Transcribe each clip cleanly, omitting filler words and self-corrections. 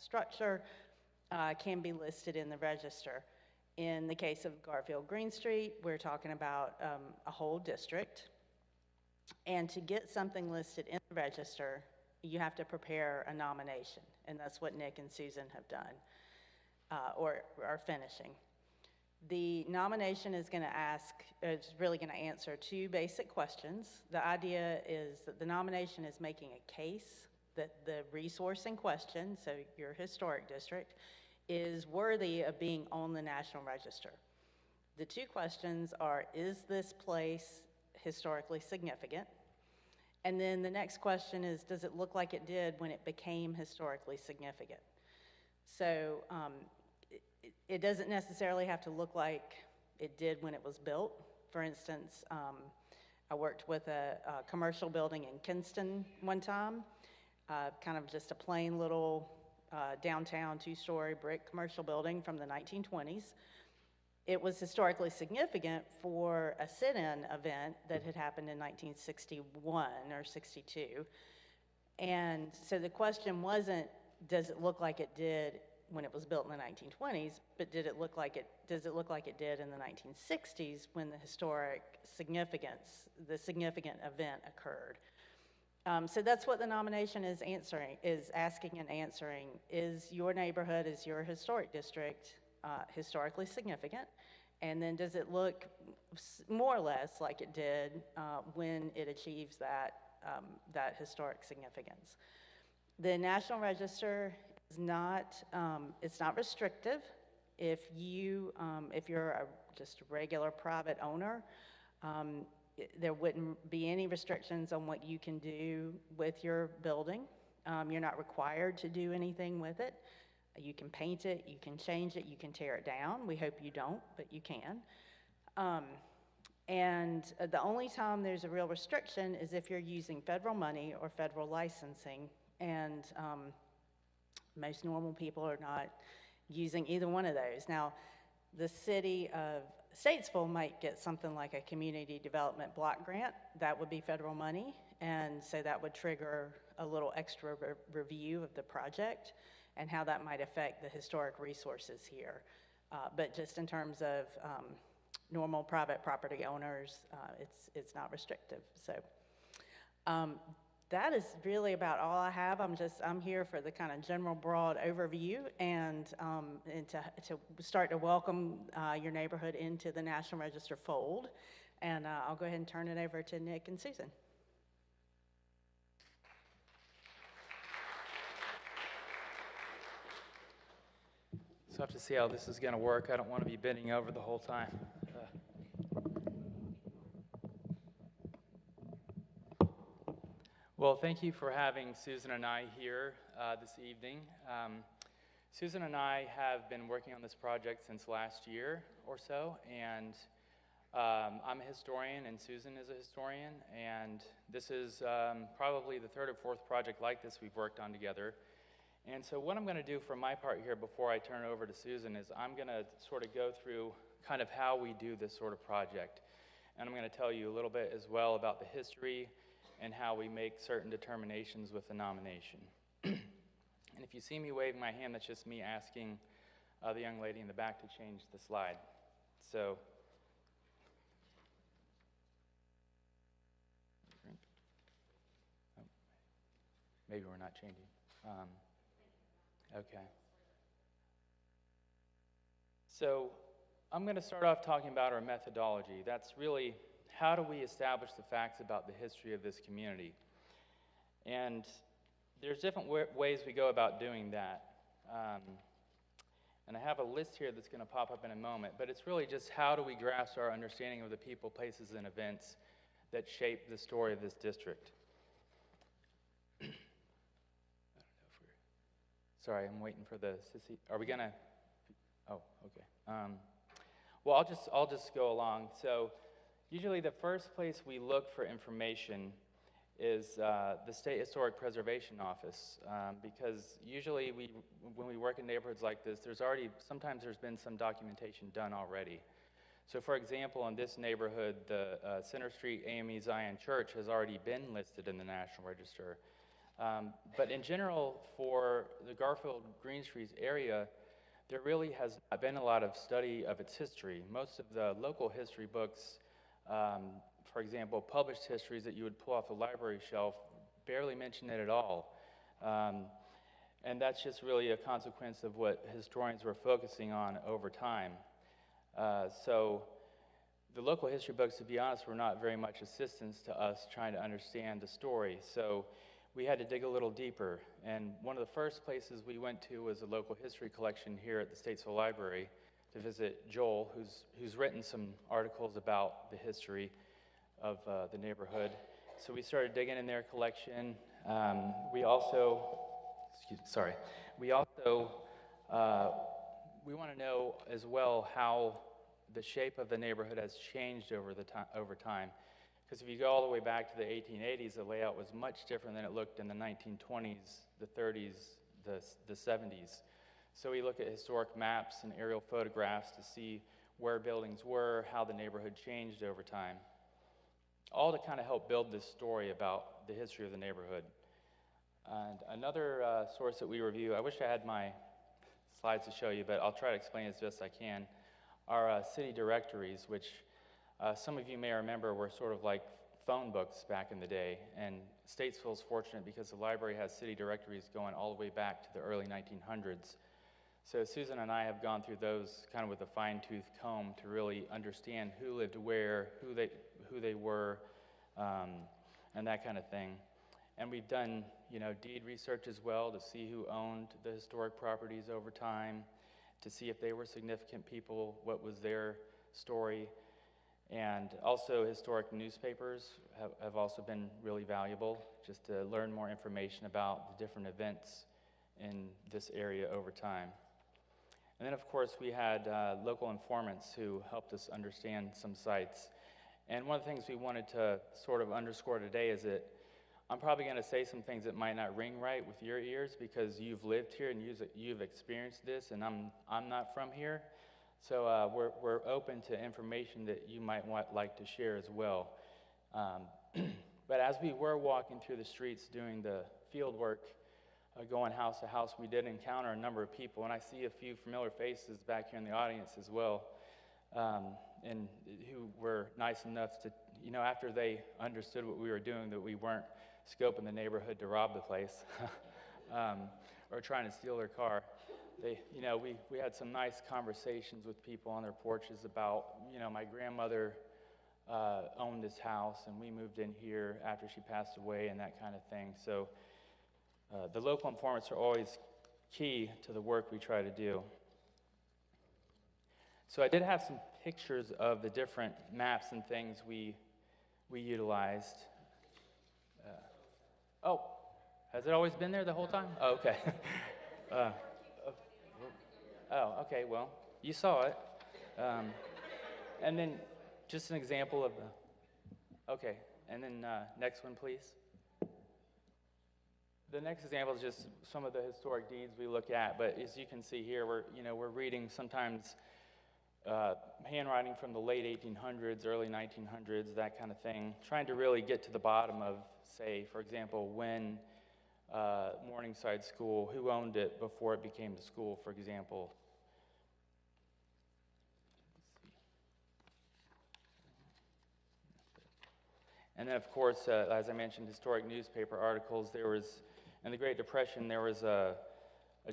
structure can be listed in the register. In the case of Garfield Green Street, we're talking about a whole district. And to get something listed in the register, you have to prepare a nomination, and that's what Nick and Susan have done, or are finishing. The nomination is really going to answer two basic questions. The idea is that the nomination is making a case that the resource in question, so your historic district, is worthy of being on the National Register. The two questions are, is this place historically significant? And then the next question is, does it look like it did when it became historically significant? So it doesn't necessarily have to look like it did when it was built. For instance, I worked with a commercial building in Kinston one time, kind of just a plain little downtown two-story brick commercial building from the 1920s. It was historically significant for a sit-in event that had happened in 1961 or 62. And so the question wasn't, does it look like it did when it was built in the 1920s, but does it look like it did in the 1960s when the significant event occurred? So that's what the nomination is asking and answering. Is your neighborhood, is your historic district historically significant? And then does it look more or less like it did when it achieves that historic significance? The National Register is not, it's not restrictive. If you're just a regular private owner, there wouldn't be any restrictions on what you can do with your building. You're not required to do anything with it. You can paint it, you can change it, you can tear it down. We hope you don't, but you can. And the only time there's a real restriction is if you're using federal money or federal licensing, and most normal people are not using either one of those. Now, the city of Statesville might get something like a community development block grant. That would be federal money, and so that would trigger a little extra review of the project and how that might affect the historic resources here. But just in terms of normal private property owners, it's not restrictive. So that is really about all I have. I'm here for the kind of general broad overview and to start to welcome your neighborhood into the National Register fold. And I'll go ahead and turn it over to Nick and Susan. So I have to see how this is going to work. I don't want to be bending over the whole time. Well, thank you for having Susan and I here this evening. Susan and I have been working on this project since last year or so, and I'm a historian and Susan is a historian, and this is probably the third or fourth project like this we've worked on together. And so what I'm going to do for my part here before I turn it over to Susan is I'm going to sort of go through kind of how we do this sort of project. And I'm going to tell you a little bit as well about the history and how we make certain determinations with the nomination. And if you see me waving my hand, that's just me asking the young lady in the back to change the slide. So, maybe we're not changing. Okay. So I'm going to start off talking about our methodology. That's really how do we establish the facts about the history of this community. And there's different ways we go about doing that. And I have a list here that's going to pop up in a moment, but it's really just how do we grasp our understanding of the people, places, and events that shape the story of this district. Sorry, I'm waiting for the sissy. Are we gonna? Oh, okay. Well, I'll just go along. So, usually the first place we look for information is the State Historic Preservation Office, because usually when we work in neighborhoods like this, sometimes there's been some documentation done already. So, for example, in this neighborhood, the Center Street AME Zion Church has already been listed in the National Register. But in general, for the Garfield Green Street area, there really has not been a lot of study of its history. Most of the local history books, for example, published histories that you would pull off the library shelf, barely mention it at all. And that's just really a consequence of what historians were focusing on over time. So the local history books, to be honest, were not very much assistance to us trying to understand the story. So we had to dig a little deeper. And one of the first places we went to was a local history collection here at the Statesville Library to visit Joel, who's written some articles about the history of the neighborhood. So we started digging in their collection. We want to know as well how the shape of the neighborhood has changed over time. Because if you go all the way back to the 1880s, the layout was much different than it looked in the 1920s, the 30s, the 70s. So we look at historic maps and aerial photographs to see where buildings were, how the neighborhood changed over time. All to kind of help build this story about the history of the neighborhood. And another source that we review, I wish I had my slides to show you, but I'll try to explain as best I can, are city directories, which some of you may remember were sort of like phone books back in the day. And Statesville is fortunate because the library has city directories going all the way back to the early 1900s. So Susan and I have gone through those kind of with a fine-tooth comb to really understand who lived where, who they were, and that kind of thing. And we've done, deed research as well to see who owned the historic properties over time, to see if they were significant people, what was their story. And also historic newspapers have also been really valuable, just to learn more information about the different events in this area over time. And then, of course, we had local informants who helped us understand some sites. And one of the things we wanted to sort of underscore today is that I'm probably going to say some things that might not ring right with your ears because you've lived here and you've experienced this, and I'm not from here. So we're open to information that you might like to share as well. But as we were walking through the streets doing the field work, going house to house, we did encounter a number of people, and I see a few familiar faces back here in the audience as well, and who were nice enough to, after they understood what we were doing, that we weren't scoping the neighborhood to rob the place or trying to steal their car. We had some nice conversations with people on their porches about, my grandmother owned this house and we moved in here after she passed away and that kind of thing. So the local informants are always key to the work we try to do. So I did have some pictures of the different maps and things we utilized. Has it always been there the whole time? Oh, okay. Okay, well, you saw it. And then just an example of okay, and then next one, please. The next example is just some of the historic deeds we look at, but as you can see here, we're reading sometimes handwriting from the late 1800s, early 1900s, that kind of thing, trying to really get to the bottom of, say, for example, when Morningside School, who owned it before it became the school, for example. And then, of course, as I mentioned, historic newspaper articles. There was, in the Great Depression, there was a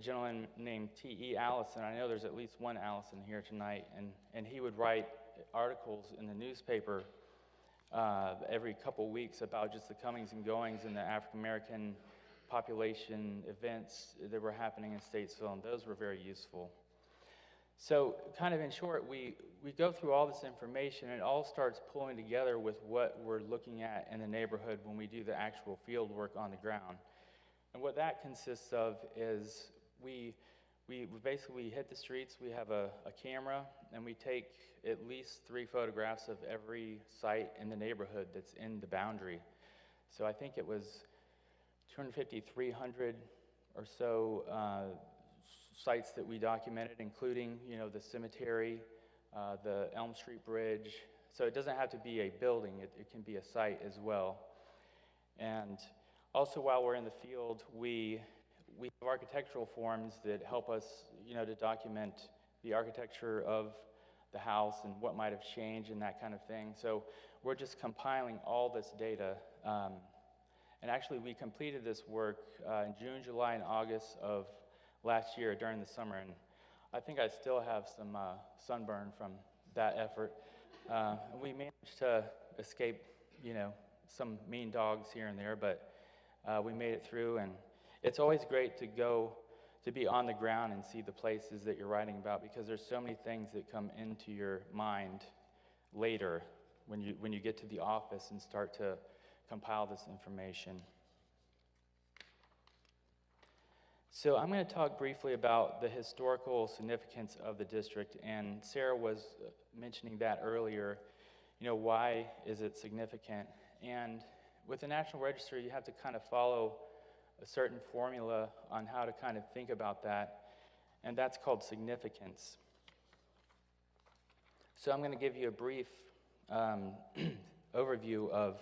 gentleman named T.E. Allison. I know there's at least one Allison here tonight, and he would write articles in the newspaper every couple weeks about just the comings and goings in the African-American population events that were happening in Statesville, and those were very useful. So kind of in short, we go through all this information, and it all starts pulling together with what we're looking at in the neighborhood when we do the actual field work on the ground. And what that consists of is we basically hit the streets, we have a camera, and we take at least 3 photographs of every site in the neighborhood that's in the boundary. So I think it was 250, 300 or so sites that we documented, including, the cemetery, the Elm Street Bridge. So it doesn't have to be a building, it can be a site as well. And Also, while we're in the field, we have architectural forms that help us, to document the architecture of the house and what might have changed and that kind of thing. So we're just compiling all this data. And actually, we completed this work in June, July, and August of last year during the summer. And I think I still have some sunburn from that effort. We managed to escape, some mean dogs here and there, but we made it through. And it's always great to be on the ground and see the places that you're writing about, because there's so many things that come into your mind later when you get to the office and start to compile this information. So I'm going to talk briefly about the historical significance of the district, and Sarah was mentioning that earlier. Why is it significant? And with the National Register, you have to kind of follow a certain formula on how to kind of think about that, and that's called significance. So I'm going to give you a brief overview of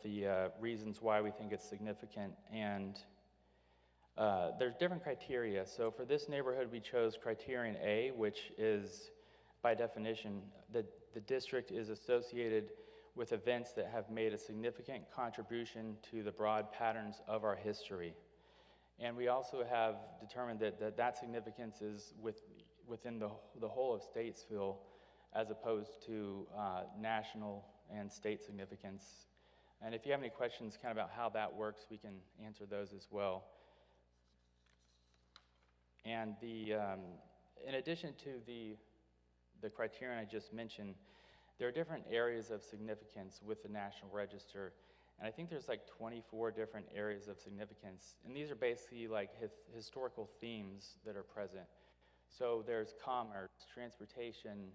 the reasons why we think it's significant, and there's different criteria. So for this neighborhood, we chose criterion A, which is, by definition, the district is associated with events that have made a significant contribution to the broad patterns of our history. And we also have determined that significance is within the whole of Statesville, as opposed to national and state significance. And if you have any questions kind of about how that works, we can answer those as well. And in addition to the criterion I just mentioned, there are different areas of significance with the National Register, and I think there's like 24 different areas of significance, and these are basically like historical themes that are present. So there's commerce, transportation,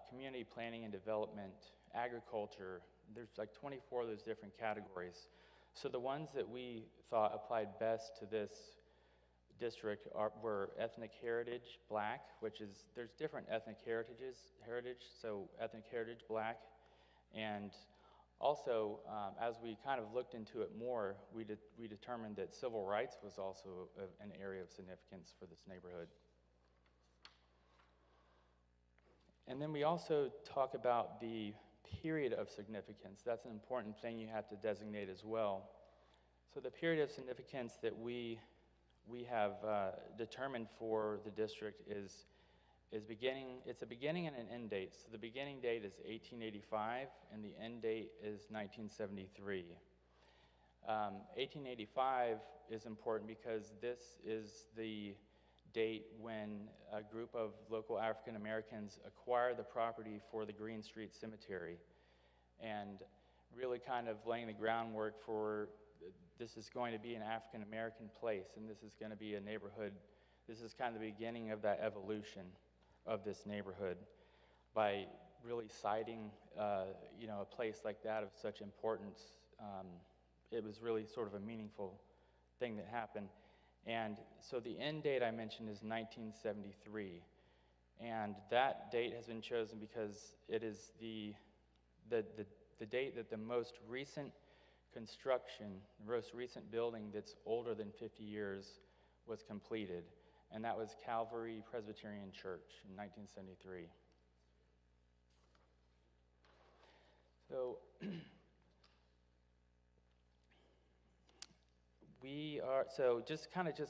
community planning and development, agriculture. There's like 24 of those different categories. So the ones that we thought applied best to this district were ethnic heritage, Black, which is, there's different ethnic heritage, so ethnic heritage, Black, and also, as we kind of looked into it more, we determined that civil rights was also an area of significance for this neighborhood. And then we also talk about the period of significance. That's an important thing you have to designate as well. So the period of significance that we have determined for the district is beginning. It's a beginning and an end date. So the beginning date is 1885, and the end date is 1973. 1885 is important because this is the date when a group of local African Americans acquired the property for the Green Street Cemetery, and really kind of laying the groundwork for this is going to be an African American place, and this is going to be a neighborhood. This is kind of the beginning of that evolution of this neighborhood by really citing a place like that of such importance. It was really sort of a meaningful thing that happened. And so the end date I mentioned is 1973, and that date has been chosen because it is the date that the most recent construction, the most recent building that's older than 50 years was completed, and that was Calvary Presbyterian Church in 1973. So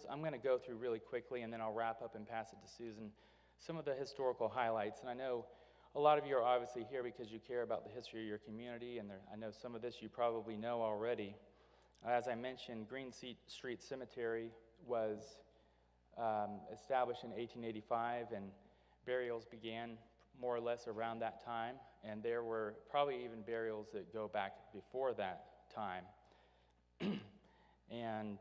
I'm going to go through really quickly, and then I'll wrap up and pass it to Susan, some of the historical highlights. And I know a lot of you are obviously here because you care about the history of your community, and I know some of this you probably know already. As I mentioned, Green Street Cemetery was established in 1885, and burials began more or less around that time, and there were probably even burials that go back before that time. And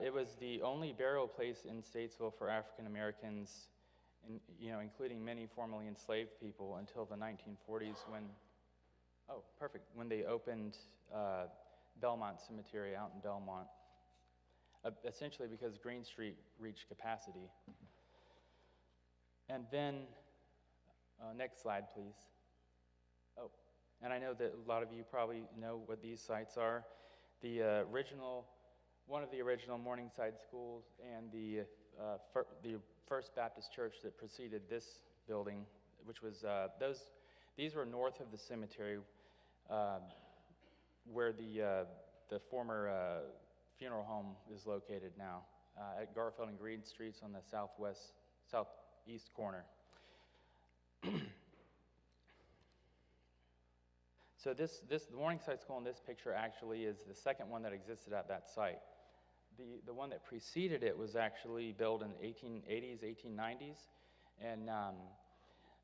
it was the only burial place in Statesville for African Americans, including many formerly enslaved people, until the 1940s when they opened Belmont Cemetery out in Belmont, essentially because Green Street reached capacity. And then, next slide, please. And I know that a lot of you probably know what these sites are. The one of the original Morningside schools and the First Baptist Church that preceded this building, which was, these were north of the cemetery where the former funeral home is located now, at Garfield and Green Streets on the southeast corner. So the Morningside School in this picture actually is the second one that existed at that site. The one that preceded it was actually built in the 1880s, 1890s, and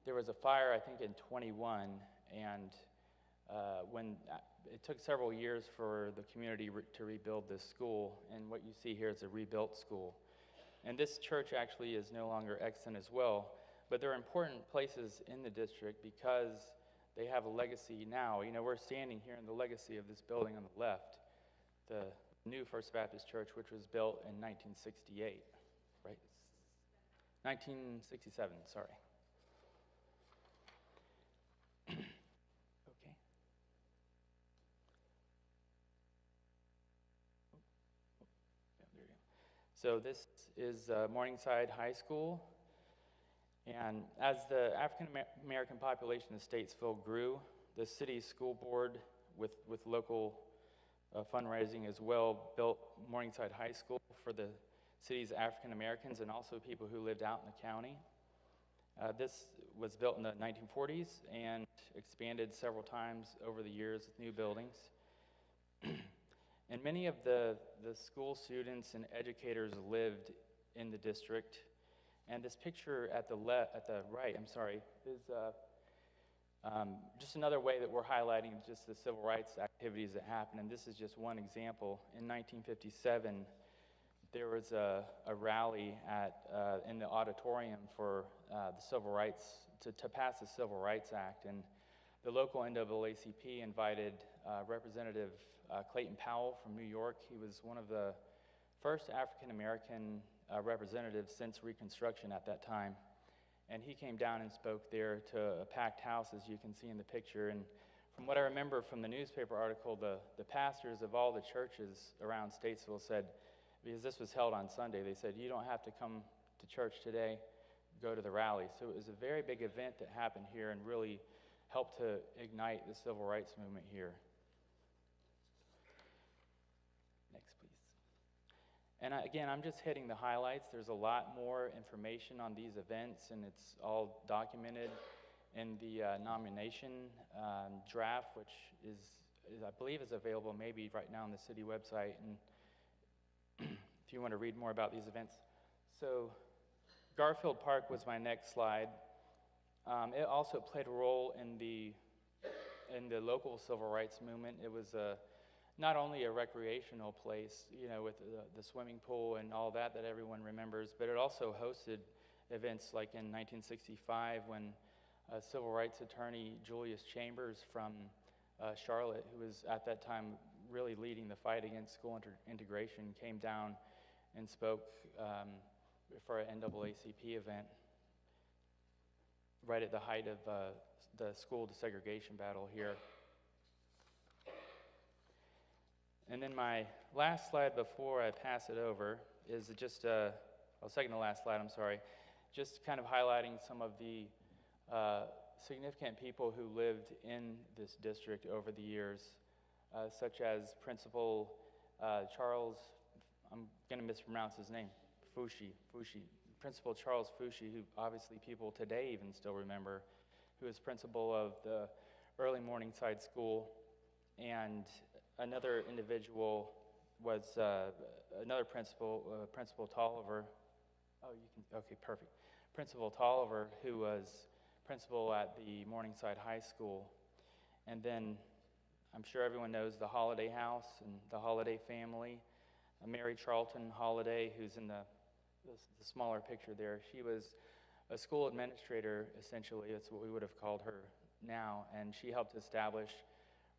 there was a fire, I think, in 21, and when it took several years for the community to rebuild this school, and what you see here is a rebuilt school. And this church actually is no longer extant as well, but they're important places in the district because they have a legacy now. You know, we're standing here in the legacy of this building on the left, the new First Baptist Church, which was built in 1968, right? 1967, sorry. Okay. Yeah, there you go. So this is Morningside High School. And as the African American population of Statesville grew, the city's school board, with local fundraising as well, built Morningside High School for the city's African Americans and also people who lived out in the county. This was built in the 1940s and expanded several times over the years with new buildings. And many of the school students and educators lived in the district. And this picture at the right, is just another way that we're highlighting just the civil rights activities that happened. And this is just one example. In 1957, there was a rally in the auditorium for the civil rights, to pass the Civil Rights Act. And the local NAACP invited Representative Clayton Powell from New York. He was one of the first African-American representatives since Reconstruction at that time. And he came down and spoke there to a packed house, as you can see in the picture. And from what I remember from the newspaper article, the pastors of all the churches around Statesville said, because this was held on Sunday, they said, you don't have to come to church today, go to the rally. So it was a very big event that happened here and really helped to ignite the civil rights movement here. Next, please. And again, I'm just hitting the highlights. There's a lot more information on these events, and it's all documented in the nomination draft, which is, I believe, is available maybe right now on the city website. And if you want to read more about these events. So Garfield Park was my next slide. It also played a role in the local civil rights movement. It was not only a recreational place, you know, with the swimming pool and all that everyone remembers, but it also hosted events like in 1965 when civil rights attorney Julius Chambers from Charlotte, who was at that time really leading the fight against school integration, came down and spoke for an NAACP event right at the height of the school desegregation battle here. And then my last slide before I pass it over is just, second to last slide, I'm sorry, just kind of highlighting some of the significant people who lived in this district over the years, such as Principal Charles, I'm going to mispronounce his name, Fushi, Principal Charles Fushi, who obviously people today even still remember, who was principal of the early Morningside School. And another individual was another principal, Principal Tolliver. Oh, you can, okay, perfect. Principal Tolliver, who was principal at the Morningside High School. And then I'm sure everyone knows the Holiday House and the Holiday family. Mary Charlton Holiday, who's in the smaller picture there, she was a school administrator, essentially. That's what we would have called her now. And she helped establish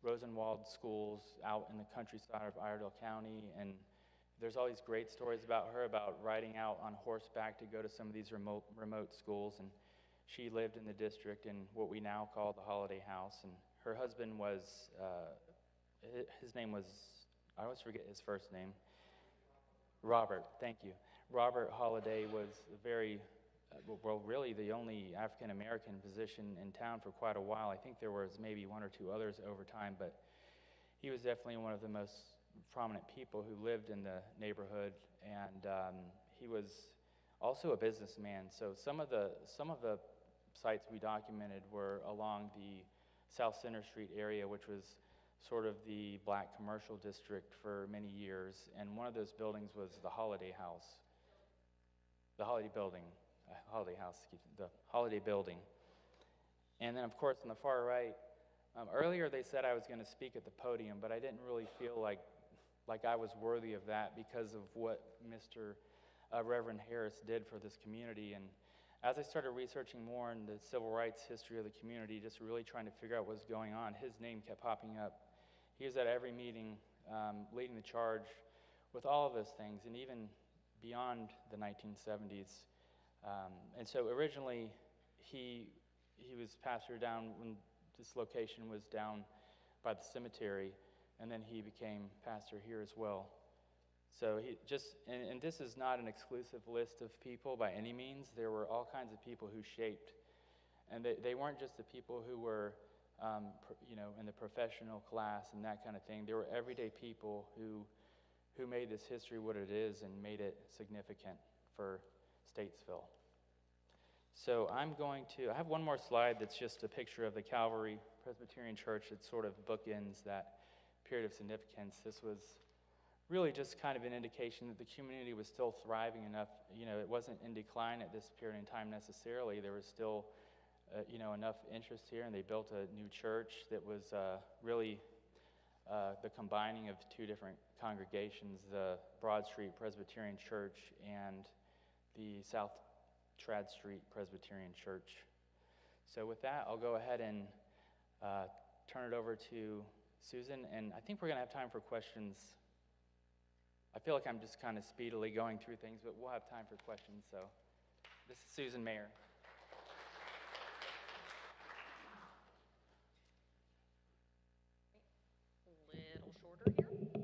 Rosenwald schools out in the countryside of Iredell County. And there's all these great stories about her, about riding out on horseback to go to some of these remote schools. And she lived in the district in what we now call the Holiday House. And her husband was, his name was, I always forget his first name. Robert, thank you. Robert Holliday was very, well, really the only African-American physician in town for quite a while. I think there was maybe one or two others over time, but he was definitely one of the most prominent people who lived in the neighborhood, and he was also a businessman. So some of the sites we documented were along the South Center Street area, which was sort of the black commercial district for many years, and one of those buildings was the Holiday House. The Holiday Building, Holiday House, excuse me, the Holiday Building. And then, of course, on the far right, earlier they said I was going to speak at the podium, but I didn't really feel like I was worthy of that because of what Mr. Reverend Harris did for this community. And as I started researching more in the civil rights history of the community, just really trying to figure out what was going on, his name kept popping up. He was at every meeting leading the charge with all of those things, and even beyond the 1970s. And so originally, he was pastor down when this location was down by the cemetery, and then he became pastor here as well. So he just, and this is not an exclusive list of people by any means. There were all kinds of people who shaped, and they weren't just the people who were, in the professional class and that kind of thing. There were everyday people who made this history what it is and made it significant for Statesville. So I have one more slide that's just a picture of the Calvary Presbyterian Church that sort of bookends that period of significance. This was really just kind of an indication that the community was still thriving enough. It wasn't in decline at this period in time necessarily. There was still, enough interest here, and they built a new church that was really the combining of two different congregations, the Broad Street Presbyterian Church and the South Trad Street Presbyterian Church. So with that, I'll go ahead and turn it over to Susan, and I think we're going to have time for questions. I feel like I'm just kind of speedily going through things, but we'll have time for questions. So this is Susan Mayer. Little shorter here.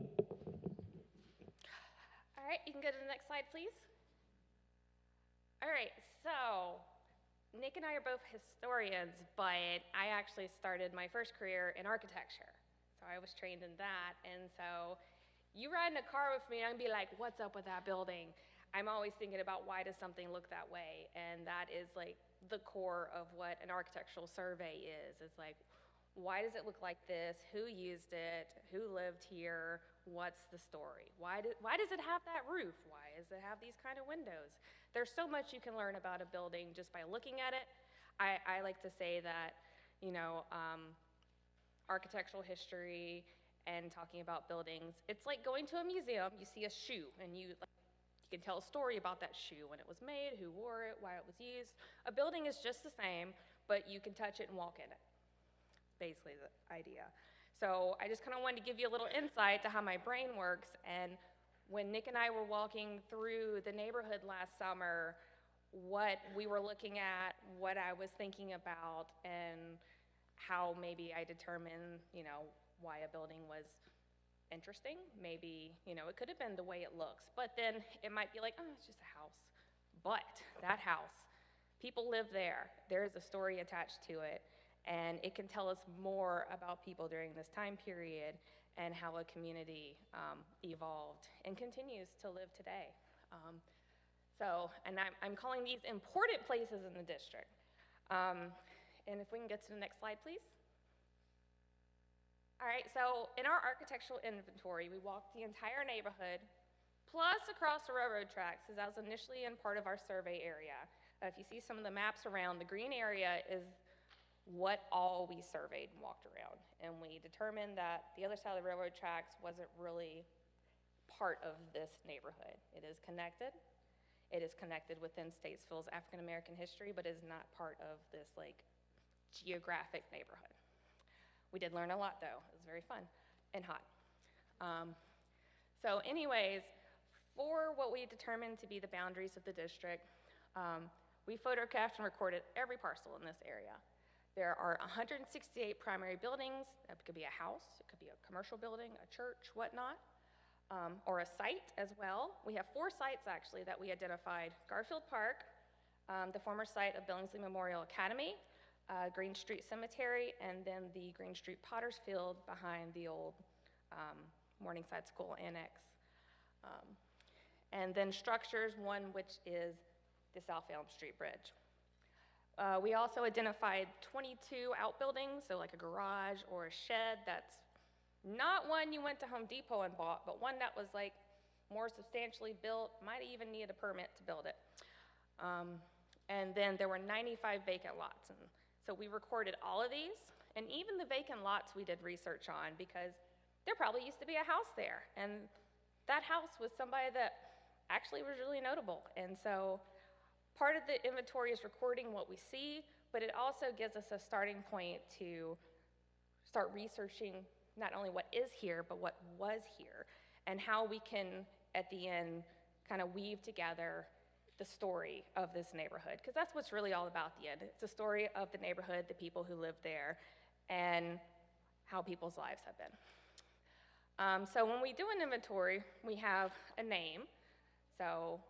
All right, you can go to the next slide, please. All right, so Nick and I are both historians, but I actually started my first career in architecture. So I was trained in that, and so you ride in a car with me and I'd be like, what's up with that building? I'm always thinking about why does something look that way, and that is like the core of what an architectural survey is. It's like, why does it look like this? Who used it? Who lived here? What's the story? Why does it have that roof? Why does it have these kind of windows? There's so much you can learn about a building just by looking at it. I like to say that, architectural history and talking about buildings, it's like going to a museum. You see a shoe, and you can tell a story about that shoe, when it was made, who wore it, why it was used. A building is just the same, but you can touch it and walk in it. Basically the idea. So I just kind of wanted to give you a little insight to how my brain works. And when Nick and I were walking through the neighborhood last summer, what we were looking at, what I was thinking about, and how maybe I determined, why a building was interesting. Maybe, it could have been the way it looks, but then it might be like, oh, it's just a house. But that house, people live there. There is a story attached to it, and it can tell us more about people during this time period and how a community evolved and continues to live today. And I'm calling these important places in the district. And if we can get to the next slide, please. All right, so in our architectural inventory, we walked the entire neighborhood, plus across the railroad tracks, because that was initially in part of our survey area. If you see some of the maps around, the green area is what all we surveyed and walked around. And we determined that the other side of the railroad tracks wasn't really part of this neighborhood. It is connected. It is connected within Statesville's African American history, but is not part of this geographic neighborhood. We did learn a lot though. It was very fun and hot. So anyways, for what we determined to be the boundaries of the district, we photographed and recorded every parcel in this area. There are 168 primary buildings. That could be a house, it could be a commercial building, a church, whatnot, or a site as well. We have 4 sites actually that we identified: Garfield Park, the former site of Billingsley Memorial Academy, Green Street Cemetery, and then the Green Street Potter's Field behind the old Morningside School Annex. And then structures, one which is the South Elm Street Bridge. We also identified 22 outbuildings, so like a garage or a shed that's not one you went to Home Depot and bought, but one that was like more substantially built, might have even needed a permit to build it. And then there were 95 vacant lots. And so we recorded all of these, and even the vacant lots we did research on, because there probably used to be a house there. And that house was somebody that actually was really notable. And so part of the inventory is recording what we see, but it also gives us a starting point to start researching not only what is here, but what was here, and how we can, at the end, kind of weave together the story of this neighborhood, because that's what's really all about at the end. It's the story of the neighborhood, the people who live there, and how people's lives have been. So when we do an inventory, we have a name. So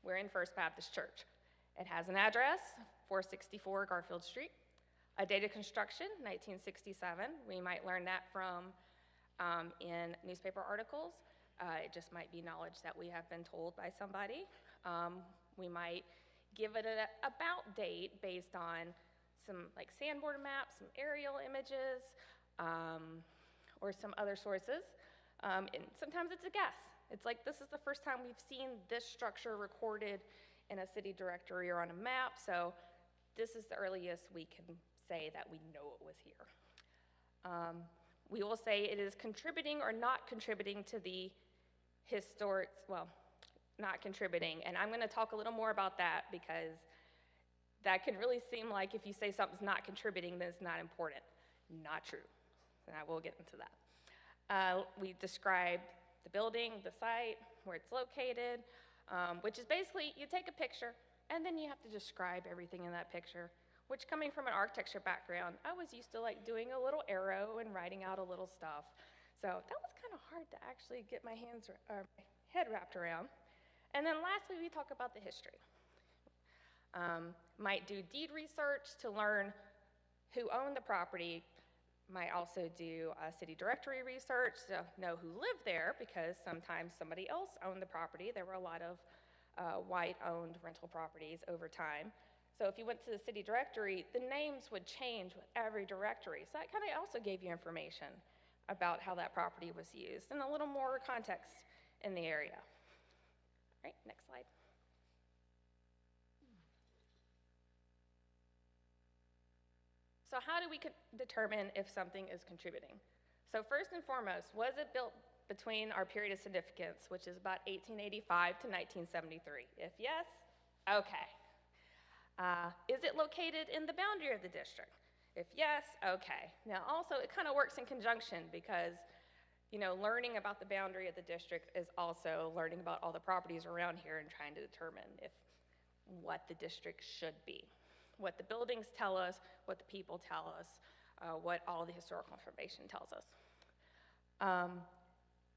we're in First Baptist Church. It has an address, 464 Garfield Street, a date of construction, 1967. We might learn that from in newspaper articles. It just might be knowledge that we have been told by somebody. We might give it an about date based on some like sandboard maps, some aerial images, or some other sources. And sometimes it's a guess. It's like, this is the first time we've seen this structure recorded in a city directory or on a map, so this is the earliest we can say that we know it was here. We will say it is contributing or not contributing to the historic, well, not contributing, and I'm gonna talk a little more about that, because that can really seem like if you say something's not contributing, then it's not important. Not true, and I will get into that. We described the building, the site, where it's located, which is basically you take a picture and then you have to describe everything in that picture, which, coming from an architecture background, I was used to like doing a little arrow and writing out a little stuff. So that was kind of hard to actually get my head wrapped around. And then lastly, we talk about the history. Might do deed research to learn who owned the property. Might also do city directory research to know who lived there, because sometimes somebody else owned the property. There were a lot of white-owned rental properties over time. So if you went to the city directory, the names would change with every directory. So that kind of also gave you information about how that property was used and a little more context in the area. All right, next slide. So how do we determine if something is contributing? So first and foremost, was it built between our period of significance, which is about 1885 to 1973? If yes, okay. Is it located in the boundary of the district? If yes, okay. Now also, it kind of works in conjunction, because learning about the boundary of the district is also learning about all the properties around here and trying to determine what the district should be. What the buildings tell us, what the people tell us, what all the historical information tells us.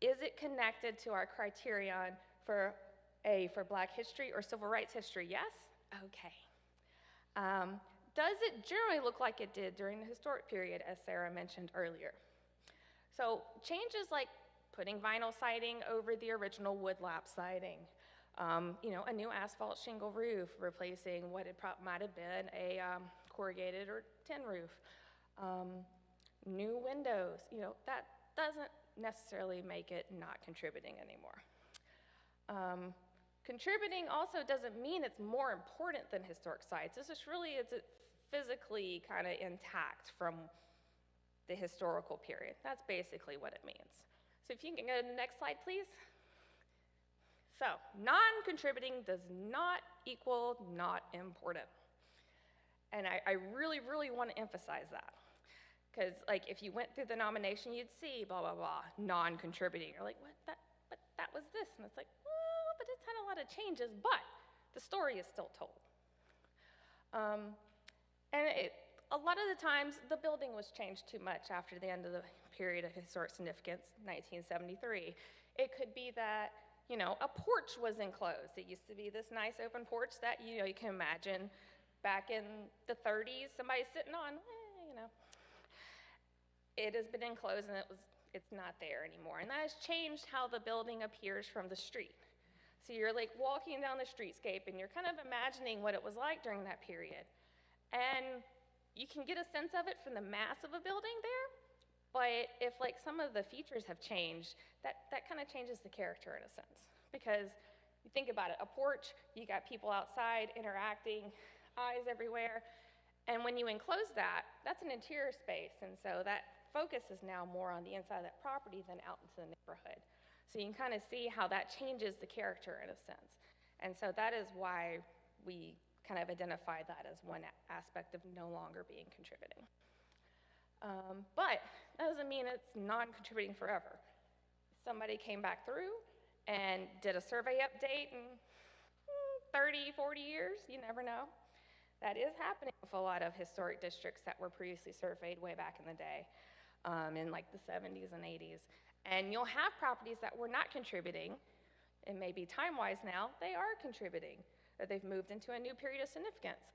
Is it connected to our criterion for Black history or civil rights history? Yes? Okay. Does it generally look like it did during the historic period, as Sarah mentioned earlier? So changes like putting vinyl siding over the original wood lap siding, a new asphalt shingle roof replacing what it might have been a corrugated or tin roof, new windows, that doesn't necessarily make it not contributing anymore. Contributing also doesn't mean it's more important than historic sites. It's just really, it's physically kind of intact from the historical period. That's basically what it means. So if you can go to the next slide, please. So non-contributing does not equal not important. And I really, really want to emphasize that. Because if you went through the nomination, you'd see blah, blah, blah, non-contributing. You're like, what, but that was this. And it's like, well, but it's had a lot of changes, but the story is still told. And a lot of the times the building was changed too much after the end of the period of historic significance, 1973. It could be that, you know, a porch was enclosed. It used to be this nice open porch that, you know, you can imagine back in the 30s, somebody sitting on, you know. It has been enclosed and it's not there anymore. And that has changed how the building appears from the street. So you're like walking down the streetscape and you're kind of imagining what it was like during that period. And you can get a sense of it from the mass of a building there, but if like some of the features have changed, that kind of changes the character in a sense. Because you think about it, a porch, you got people outside interacting, eyes everywhere, and when you enclose that, that's an interior space, and so that focus is now more on the inside of that property than out into the neighborhood. So you can kind of see how that changes the character in a sense. And so that is why we kind of identify that as one aspect of no longer being contributing. But that doesn't mean it's non-contributing forever. Somebody came back through and did a survey update in 30, 40 years, you never know. That is happening with a lot of historic districts that were previously surveyed way back in the day, in like the 70s and 80s. And you'll have properties that were not contributing, and maybe time-wise now, they are contributing, that they've moved into a new period of significance.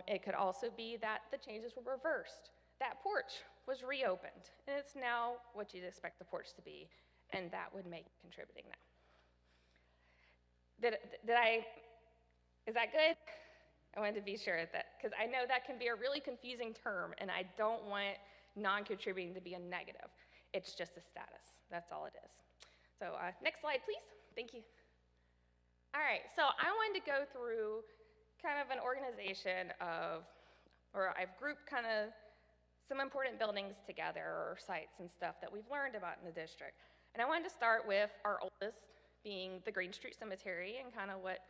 It could also be that the changes were reversed. That porch was reopened, and it's now what you'd expect the porch to be, and that would make it contributing now. Is that good? I wanted to be sure of that, because I know that can be a really confusing term, and I don't want non-contributing to be a negative. It's just a status. That's all it is. So next slide, please. Thank you. All right, so I wanted to go through kind of an organization of, or I've grouped kind of some important buildings together, or sites and stuff that we've learned about in the district. And I wanted to start with our oldest, being the Green Street Cemetery, and kind of what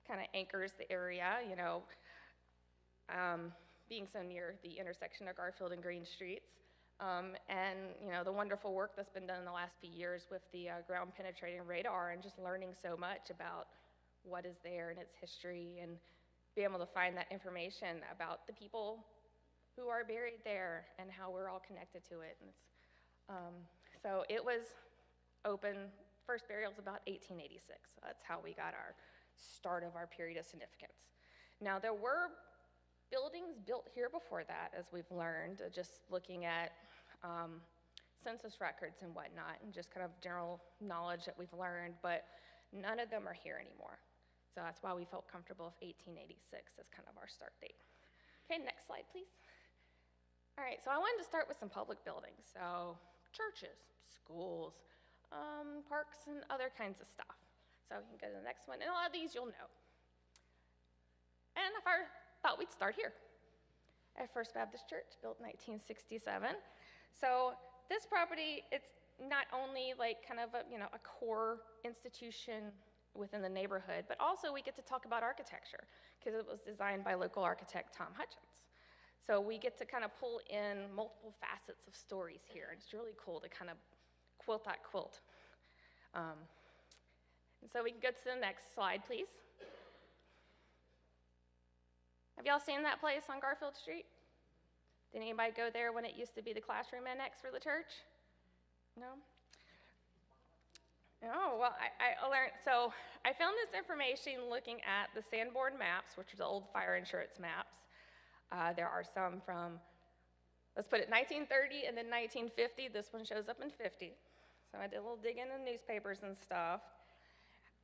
kind of anchors the area, you know, being so near the intersection of Garfield and Green Streets. And, you know, the wonderful work that's been done in the last few years with the ground penetrating radar, and just learning so much about what is there and its history, and be able to find that information about the people who are buried there and how we're all connected to it. And it's, so it was open, first burial was about 1886. So that's how we got our start of our period of significance. Now, there were buildings built here before that, as we've learned, just looking at census records and whatnot, and just kind of general knowledge that we've learned, but none of them are here anymore. So that's why we felt comfortable with 1886 as kind of our start date. Okay, next slide, please. All right, so I wanted to start with some public buildings. So churches, schools, parks, and other kinds of stuff. So you can go to the next one, and a lot of these you'll know. And I thought we'd start here at First Baptist Church, built in 1967. So this property, it's not only like kind of a, you know, a core institution within the neighborhood, but also we get to talk about architecture, because it was designed by local architect Tom Hutchins. So we get to kind of pull in multiple facets of stories here, and it's really cool to kind of quilt that quilt. And so we can go to the next slide, please. Have y'all seen that place on Garfield Street? Did anybody go there when it used to be the classroom annex for the church? No? Oh, well, I learned, so I found this information looking at the Sanborn maps, which are the old fire insurance maps. There are some from, let's put it 1930 and then 1950. This one shows up in 50. So I did a little digging in the newspapers and stuff.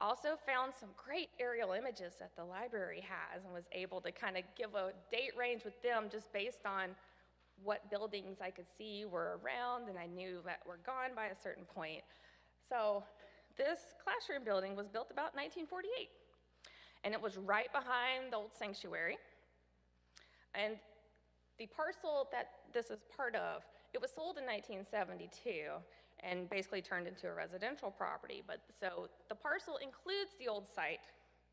Also found some great aerial images that the library has, and was able to kind of give a date range with them just based on what buildings I could see were around, and I knew that were gone by a certain point. So this classroom building was built about 1948, and it was right behind the old sanctuary. And the parcel that this is part of, it was sold in 1972 and basically turned into a residential property. But so the parcel includes the old site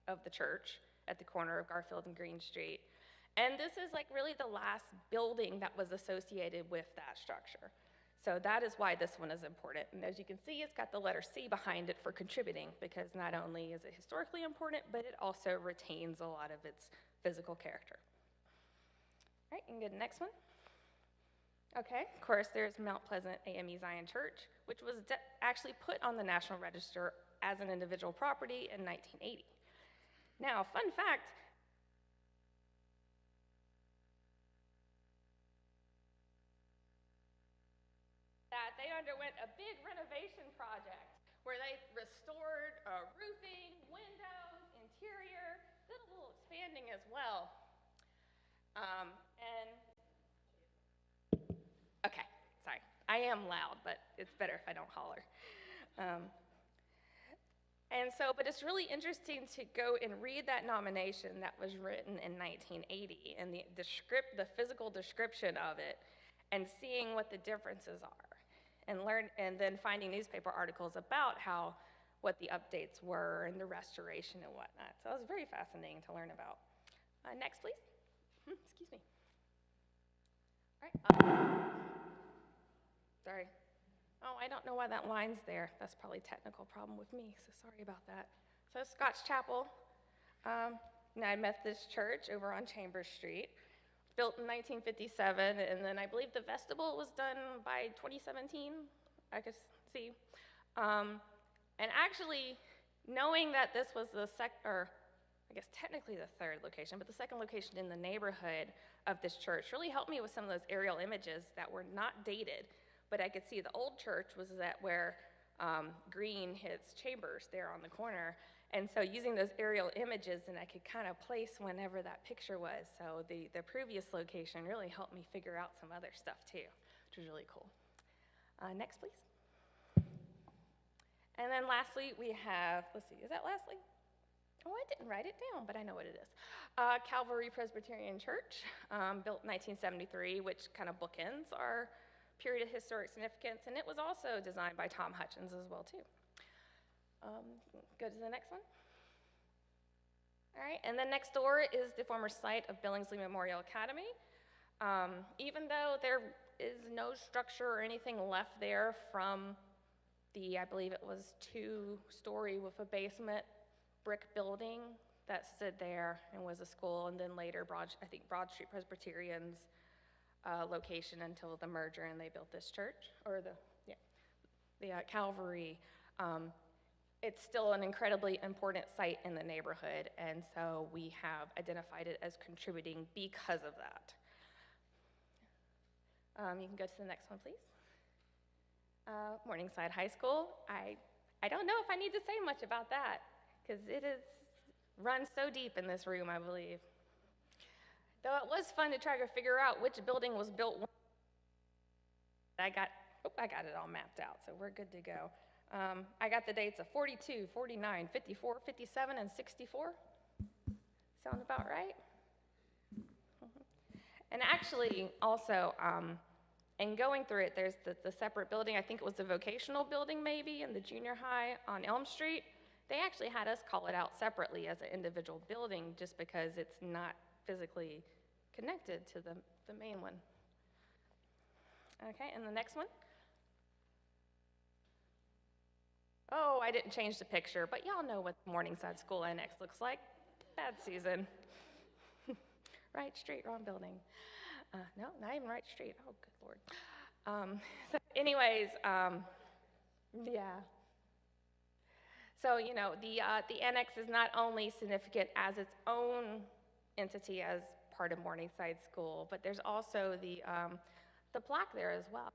of the church at the corner of Garfield and Green Street. And this is like really the last building that was associated with that structure. So that is why this one is important. And as you can see, it's got the letter C behind it for contributing, because not only is it historically important, but it also retains a lot of its physical character. All right, you can go to the next one. Okay, of course, there's Mount Pleasant AME Zion Church, which was actually put on the National Register as an individual property in 1980. Now, fun fact, that they underwent a big renovation project where they restored roofing, windows, interior, did a little expanding as well. Okay, sorry. I am loud, but it's better if I don't holler. But it's really interesting to go and read that nomination that was written in 1980 and the physical description of it, and seeing what the differences are, and then finding newspaper articles about what the updates were and the restoration and whatnot. So it was very fascinating to learn about. Next, please. Excuse me. All right. Sorry. Oh, I don't know why that line's there. That's probably a technical problem with me, so sorry about that. So Scotch Chapel, United Methodist Church over on Chambers Street, built in 1957, and then I believe the vestibule was done by 2017, I could see. And actually, knowing that this was I guess technically the third location, but the second location in the neighborhood of this church really helped me with some of those aerial images that were not dated, but I could see the old church was where Green hits Chambers there on the corner. And so using those aerial images, and I could kind of place whenever that picture was. So the previous location really helped me figure out some other stuff too, which was really cool. Next, please. And then lastly, we have, let's see, is that lastly? Oh, I didn't write it down, but I know what it is. Calvary Presbyterian Church, built in 1973, which kind of bookends our period of historic significance, and it was also designed by Tom Hutchins as well, too. Go to the next one. All right, and then next door is the former site of Billingsley Memorial Academy. Even though there is no structure or anything left there from I believe it was 2-story with a basement brick building that stood there and was a school, and then later Broad Street Presbyterian's location until the merger, and they built this church, or the Calvary. It's still an incredibly important site in the neighborhood, and so we have identified it as contributing because of that. You can go to the next one, please. Morningside High School. I don't know if I need to say much about that, because it runs so deep in this room, I believe. Though it was fun to try to figure out which building was built when. I got it all mapped out, so we're good to go. I got the dates of 42, 49, 54, 57, and 64. Sound about right? And actually, also, and going through it, there's the separate building. I think it was the vocational building maybe, and the junior high on Elm Street. They actually had us call it out separately as an individual building just because it's not physically connected to the main one. Okay, and the next one. Oh, I didn't change the picture, but y'all know what Morningside School Annex looks like. Bad season. Right street, wrong building. No, not even right street. Oh, good Lord. So anyways, yeah. So, the annex is not only significant as its own entity as part of Morningside School, but there's also the plaque there as well.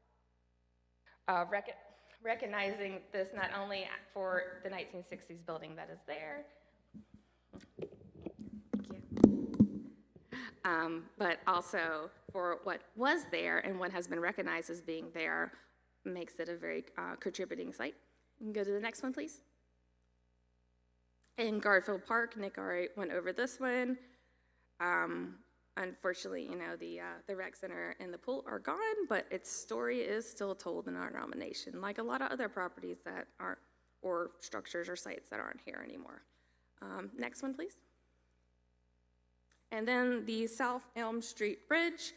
Recognizing this not only for the 1960s building that is there, but also for what was there and what has been recognized as being there, makes it a very contributing site. You can go to the next one, please. In Garfield Park, Nick already went over this one. Unfortunately, the rec center and the pool are gone, but its story is still told in our nomination, like a lot of other properties that aren't, or structures or sites that aren't here anymore. Next one, please. And then the South Elm Street Bridge,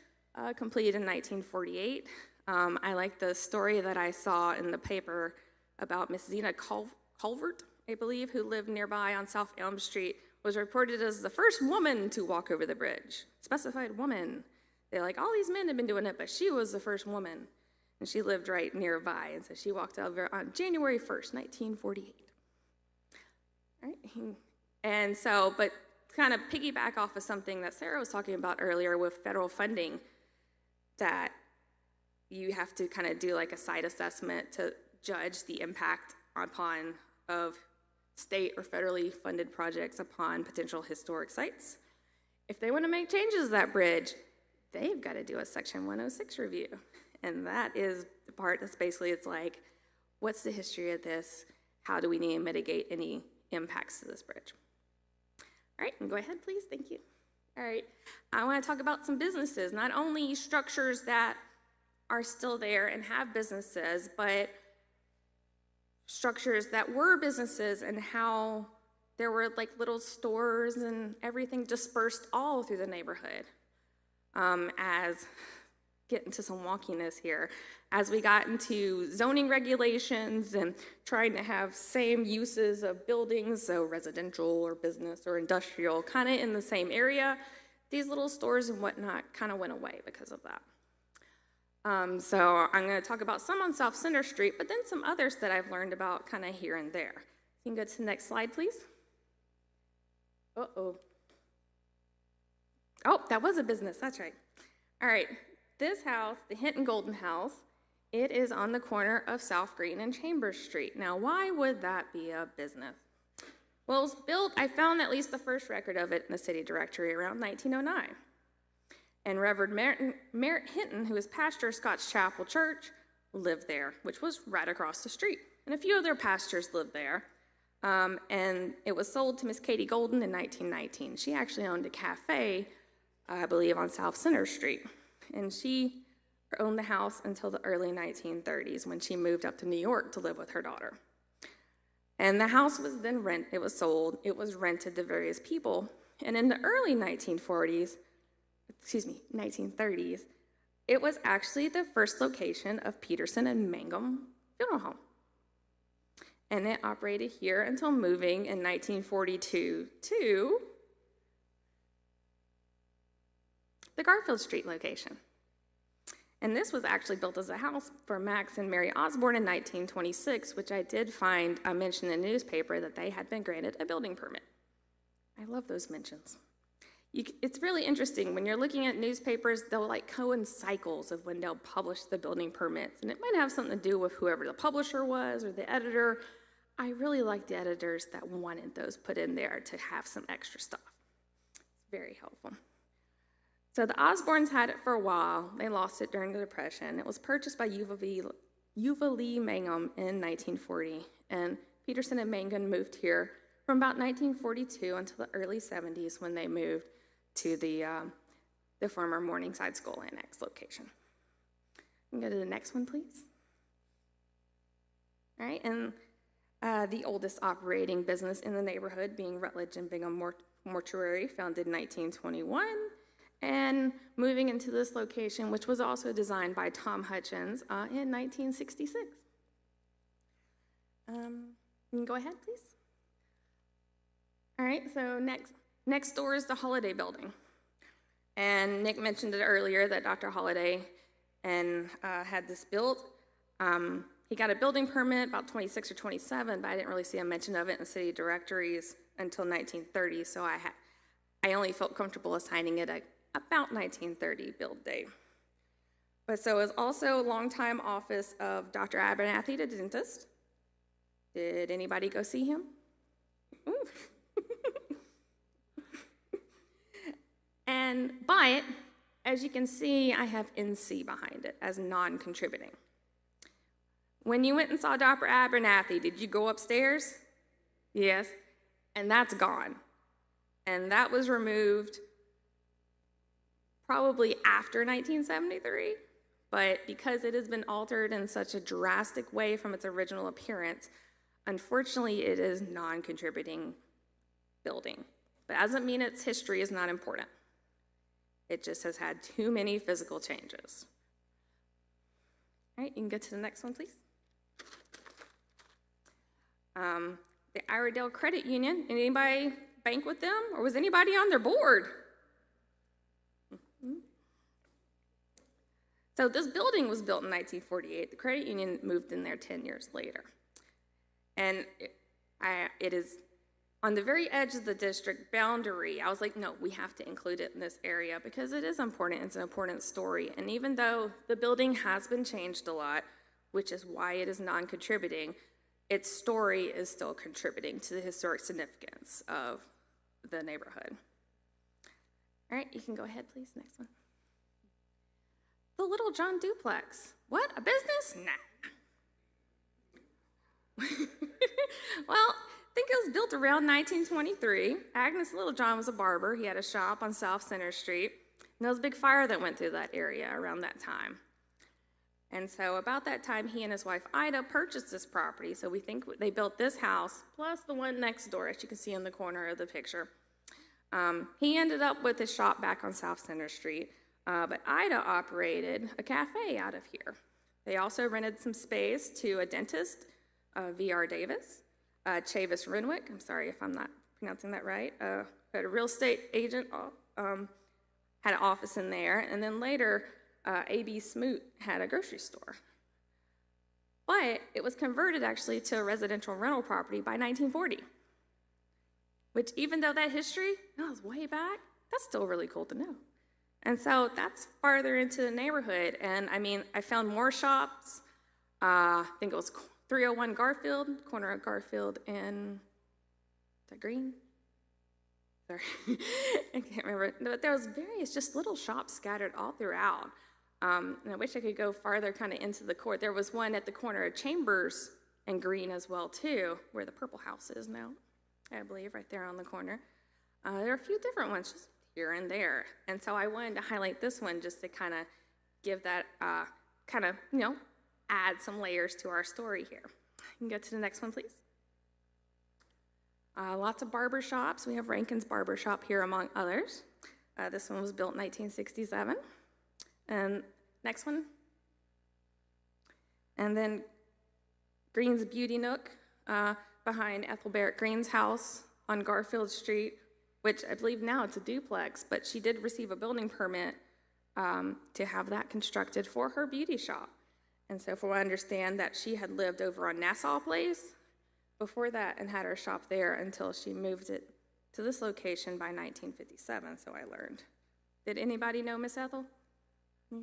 completed in 1948. I like the story that I saw in the paper about Miss Zena Culvert, I believe, who lived nearby on South Elm Street, was reported as the first woman to walk over the bridge, specified woman. They're like, all these men have been doing it, but she was the first woman. And she lived right nearby. And so she walked out there on January 1st, 1948. All right. And so, but kind of piggyback off of something that Sarah was talking about earlier with federal funding, that you have to kind of do like a site assessment to judge the impact of state or federally funded projects upon potential historic sites. If they want to make changes to that bridge, they've got to do a Section 106 review. And that is the part that's basically, it's like, what's the history of this? How do we need to mitigate any impacts to this bridge? All right, and go ahead, please, thank you. All right, I want to talk about some businesses, not only structures that are still there and have businesses, but structures that were businesses and how there were like little stores and everything dispersed all through the neighborhood. As get into some wonkiness here, as we got into zoning regulations and trying to have same uses of buildings, so residential or business or industrial, kind of in the same area, these little stores and whatnot kind of went away because of that. So I'm going to talk about some on South Center Street, but then some others that I've learned about kind of here and there. You can go to the next slide, please. Uh-oh. Oh, that was a business, that's right. All right, this house, the Hinton Golden House, it is on the corner of South Green and Chambers Street. Now, why would that be a business? Well, it was built, I found at least the first record of it in the city directory around 1909. And Reverend Merritt Hinton, who was pastor of Scotch Chapel Church, lived there, which was right across the street. And a few other pastors lived there. And it was sold to Miss Katie Golden in 1919. She actually owned a cafe, I believe, on South Center Street. And she owned the house until the early 1930s when she moved up to New York to live with her daughter. And the house was then it was sold, it was rented to various people. And in the early 1930s, it was actually the first location of Peterson and Mangum Funeral Home. And it operated here until moving in 1942 to the Garfield Street location. And this was actually built as a house for Max and Mary Osborne in 1926, which I did find a mention in the newspaper that they had been granted a building permit. I love those mentions. It's really interesting. When you're looking at newspapers, they'll like go in cycles of when they'll publish the building permits. And it might have something to do with whoever the publisher was or the editor. I really like the editors that wanted those put in there to have some extra stuff. It's very helpful. So the Osbornes had it for a while. They lost it during the Depression. It was purchased by Yuva Lee Mangum in 1940. And Peterson and Mangum moved here from about 1942 until the early 70s when they moved to the former Morningside School Annex location. You can go to the next one, please. All right, and the oldest operating business in the neighborhood being Rutledge and Bingham Mortuary, founded in 1921, and moving into this location, which was also designed by Tom Hutchins in 1966. You can go ahead, please. All right, so next door is the Holiday Building. And Nick mentioned it earlier that Dr. Holiday had this built. He got a building permit about 26 or 27, but I didn't really see a mention of it in the city directories until 1930, so I only felt comfortable assigning it about 1930 build date. But so it was also a longtime office of Dr. Abernathy, the dentist. Did anybody go see him? But as you can see, I have NC behind it as non-contributing. When you went and saw Dr. Abernathy, did you go upstairs? Yes, and that's gone. And that was removed probably after 1973, but because it has been altered in such a drastic way from its original appearance, unfortunately it is non-contributing building. But that doesn't mean its history is not important. It just has had too many physical changes. All right, you can go to the next one, please. The Iredale Credit Union, anybody bank with them? Or was anybody on their board? So this building was built in 1948. The credit union moved in there 10 years later. And it is on the very edge of the district boundary. I was like, no, we have to include it in this area because it is important. It's an important story. And even though the building has been changed a lot, which is why it is non-contributing, its story is still contributing to the historic significance of the neighborhood. All right, you can go ahead, please. Next one. The Little John duplex. What, a business? Nah. Well, I think it was built around 1923. Agnes Littlejohn was a barber. He had a shop on South Center Street. And there was a big fire that went through that area around that time. And so about that time, he and his wife Ida purchased this property. So we think they built this house, plus the one next door, as you can see in the corner of the picture. He ended up with his shop back on South Center Street, but Ida operated a cafe out of here. They also rented some space to a dentist, V.R. Davis, Chavis Renwick, I'm sorry if I'm not pronouncing that right, had a real estate agent, had an office in there, and then later, A.B. Smoot had a grocery store. But it was converted actually to a residential rental property by 1940, which even though that history, that was way back, that's still really cool to know. And so that's farther into the neighborhood. And I mean, I found more shops. I think it was 301 Garfield, corner of Garfield and, is that Green? Sorry, I can't remember. But there was various just little shops scattered all throughout. And I wish I could go farther kind of into the court. There was one at the corner of Chambers and Green as well too, where the Purple House is now, I believe, right there on the corner. There are a few different ones just here and there. And so I wanted to highlight this one just to kind of give that kind of, add some layers to our story here. You can go to the next one, please. Lots of barber shops. We have Rankin's Barber Shop here, among others. This one was built in 1967. And next one. And then Green's Beauty Nook behind Ethel Barrett Green's house on Garfield Street, which I believe now it's a duplex, but she did receive a building permit to have that constructed for her beauty shop. And so from what I understand, that she had lived over on Nassau Place before that and had her shop there until she moved it to this location by 1957, so I learned. Did anybody know Miss Ethel? All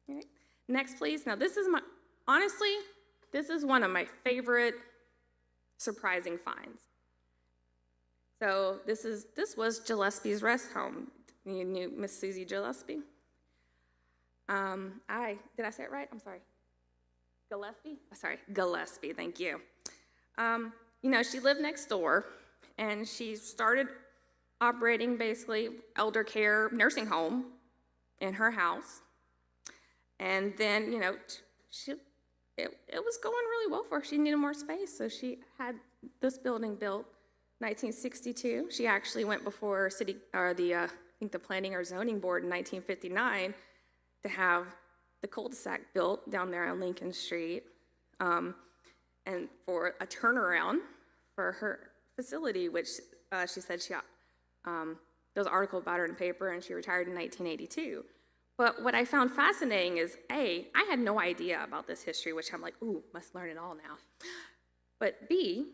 right. Next, please. Now, honestly, this is one of my favorite surprising finds. So this was Gillespie's rest home. You knew Miss Susie Gillespie? Did I say it right? I'm sorry. Gillespie? Oh, sorry, Gillespie, thank you. She lived next door, and she started operating basically elder care nursing home in her house. And then, it was going really well for her. She needed more space, so she had this building built 1962. She actually went before the Planning or Zoning Board in 1959 to have the cul-de-sac built down there on Lincoln Street, and for a turnaround for her facility, which she said there was an article about her in the paper, and she retired in 1982. But what I found fascinating is, A, I had no idea about this history, which I'm like, ooh, must learn it all now. But B,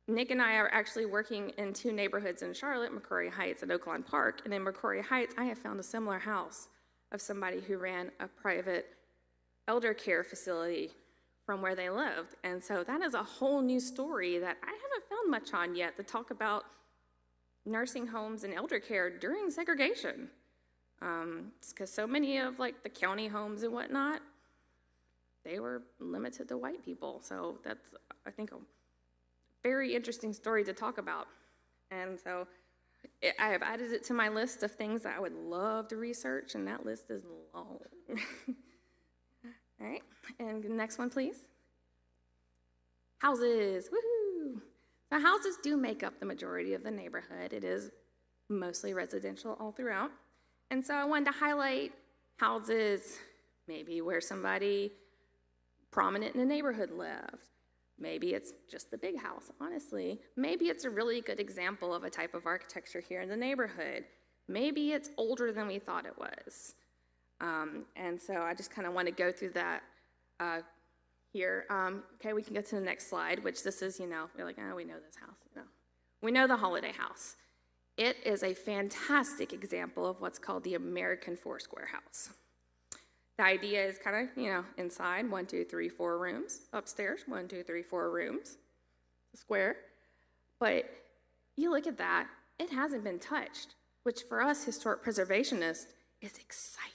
Nick and I are actually working in two neighborhoods in Charlotte, McCrory Heights and Oaklawn Park. And in McCrory Heights, I have found a similar house of somebody who ran a private elder care facility from where they lived. And so that is a whole new story that I haven't found much on yet to talk about nursing homes and elder care during segregation. Because so many of the county homes and whatnot, they were limited to white people. So that's, I think, a very interesting story to talk about. And so I have added it to my list of things that I would love to research, and that list is long. All right, and the next one, please. Houses, woohoo! So houses do make up the majority of the neighborhood. It is mostly residential all throughout. And so I wanted to highlight houses, maybe where somebody prominent in the neighborhood lived. Maybe it's just the big house, honestly. Maybe it's a really good example of a type of architecture here in the neighborhood. Maybe it's older than we thought it was. And so I just kind of want to go through that here. Okay, we can go to the next slide, which this is, we're like, oh, we know this house. We know the Holiday House. It is a fantastic example of what's called the American Foursquare house. The idea is kind of, inside, 1, 2, 3, 4 rooms. Upstairs, 1, 2, 3, 4 rooms. Square. But you look at that, it hasn't been touched, which for us historic preservationists is exciting.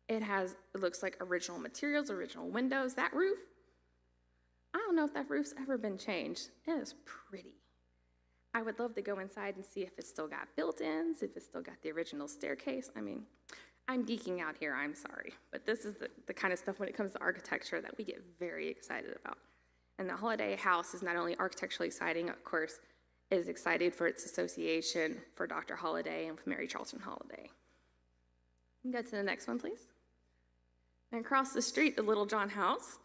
It looks like original materials, original windows. That roof, I don't know if that roof's ever been changed. It is pretty. I would love to go inside and see if it's still got built-ins, if it's still got the original staircase. I mean, I'm geeking out here, I'm sorry. But this is the kind of stuff when it comes to architecture that we get very excited about. And the Holiday House is not only architecturally exciting, of course, it is excited for its association for Dr. Holiday and with Mary Charlton Holiday. Go to the next one, please. And across the street, the Little John House,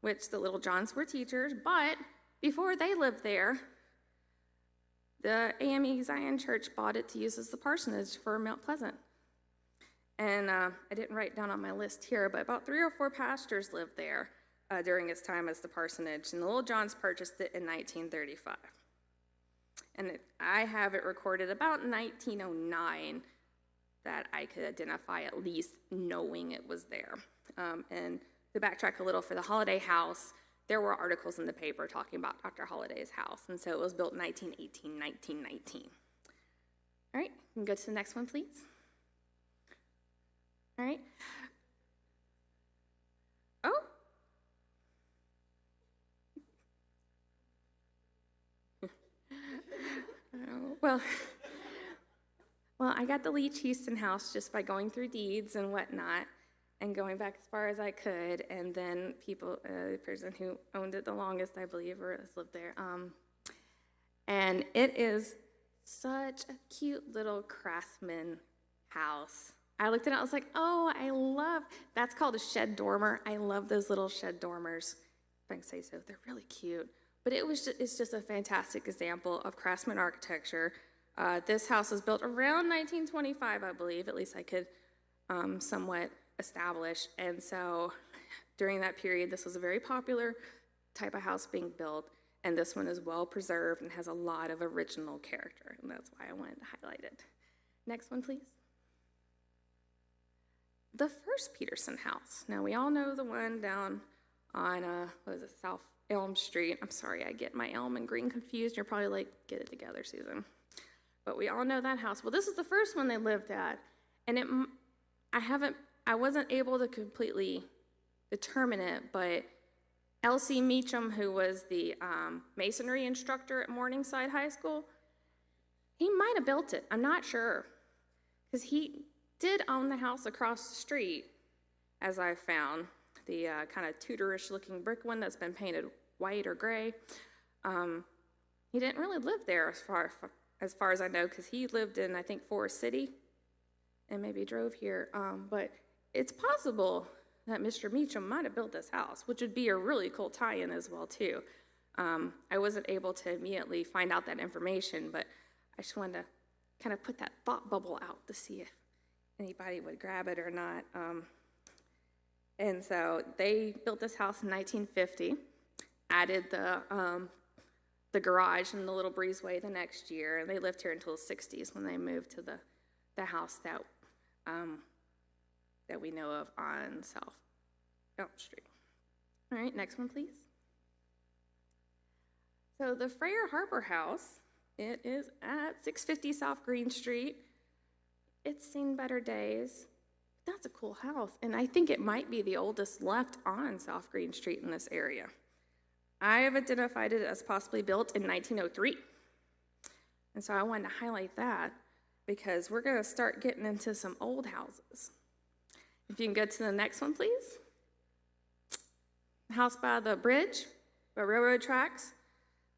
which the Little Johns were teachers, but before they lived there, the AME Zion Church bought it to use as the parsonage for Mount Pleasant. And I didn't write down on my list here, but about 3 or 4 pastors lived there during its time as the parsonage, and the Little Johns purchased it in 1935. And I have it recorded about 1909 that I could identify at least knowing it was there. And to backtrack a little for the Holiday House, there were articles in the paper talking about Dr. Holiday's house, and so it was built in 1918, 1919. All right, we can go to the next one, please. All right. Oh. Well, I got the Leach Houston house just by going through deeds and whatnot and going back as far as I could, and then the person who owned it the longest, I believe, or has lived there. And it is such a cute little craftsman house. I looked at it, I was like, oh, that's called a shed dormer. I love those little shed dormers, if I can say so. They're really cute. But it's just a fantastic example of craftsman architecture. This house was built around 1925, I believe, at least I could somewhat establish. And so during that period, this was a very popular type of house being built, and this one is well preserved and has a lot of original character, and that's why I wanted to highlight it. Next one, please. The first Peterson house. Now, we all know the one down on, South Elm Street. I'm sorry, I get my Elm and Green confused. You're probably like, get it together, Susan. But we all know that house. Well, this is the first one they lived at, and I wasn't able to completely determine it, but L.C. Meacham, who was the masonry instructor at Morningside High School, he might have built it. I'm not sure, because he did own the house across the street, as I found, the kind of Tudorish looking brick one that's been painted white or gray. He didn't really live there as far as I know, because he lived in, I think, Forest City and maybe drove here. But it's possible that Mr. Meacham might have built this house, which would be a really cool tie-in as well, too. I wasn't able to immediately find out that information, but I just wanted to kind of put that thought bubble out to see if anybody would grab it or not. And so they built this house in 1950, added the garage and the little breezeway the next year, and they lived here until the 60s when they moved to the house that we know of on South Elm Street. All right, next one, please. So the Freyer Harper House, it is at 650 South Green Street. It's seen better days. That's a cool house, and I think it might be the oldest left on South Green Street in this area. I have identified it as possibly built in 1903, and so I wanted to highlight that because we're going to start getting into some old houses. If you can go to the next one, please. The house by the bridge, by railroad tracks.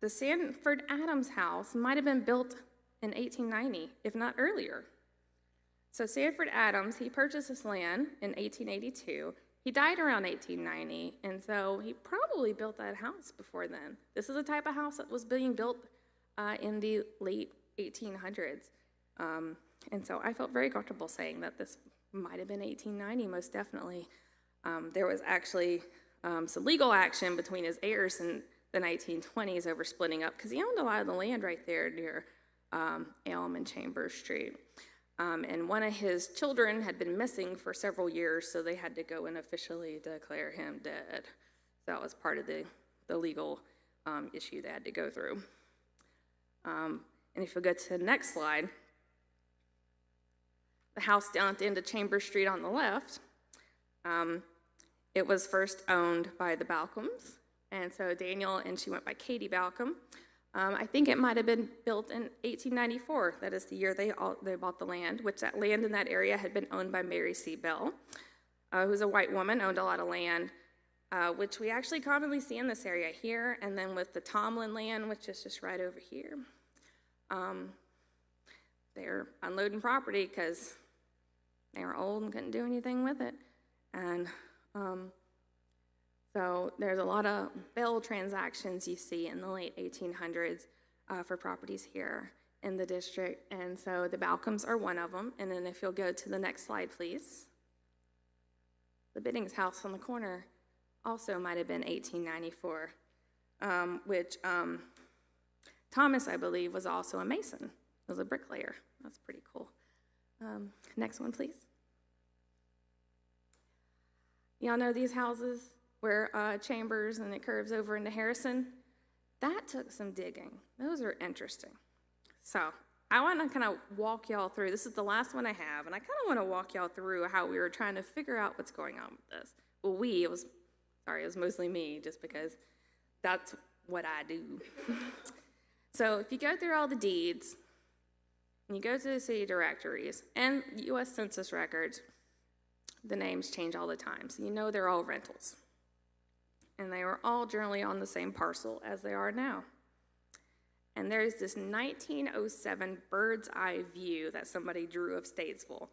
The Sanford Adams house might have been built in 1890, if not earlier. So Sanford Adams, he purchased this land in 1882. He died around 1890, and so he probably built that house before then. This is a type of house that was being built in the late 1800s. And so I felt very comfortable saying that this might have been 1890, most definitely. There was actually some legal action between his heirs in the 1920s over splitting up, because he owned a lot of the land right there near Elm and Chambers Street. And one of his children had been missing for several years, so they had to go and officially declare him dead. So that was part of the legal issue they had to go through. And if you go to the next slide, the house down at the end of Chambers Street on the left, it was first owned by the Balcombs. And so Daniel, and she went by Katie Balcomb. I think it might have been built in 1894. That is the year they bought the land, which that land in that area had been owned by Mary C. Bell, who was a white woman, owned a lot of land, which we actually commonly see in this area here. And then with the Tomlin land, which is just right over here, they're unloading property because they were old and couldn't do anything with it. And so there's a lot of Bell transactions you see in the late 1800s for properties here in the district. And so the Balcombs are one of them. And then if you'll go to the next slide, please. The Biddings house on the corner also might have been 1894, which Thomas, I believe, was also a mason, was a bricklayer. That's pretty cool. Next one, please. Y'all know these houses where Chambers and it curves over into Harrison? That took some digging. Those are interesting. So I want to kind of walk y'all through. This is the last one I have, and I kind of want to walk y'all through how we were trying to figure out what's going on with this. Well, it was mostly me, just because that's what I do. So if you go through all the deeds, and you go to the city directories and U.S. Census records, the names change all the time. So you know they're all rentals. And they were all generally on the same parcel as they are now. And there's this 1907 bird's eye view that somebody drew of Statesville.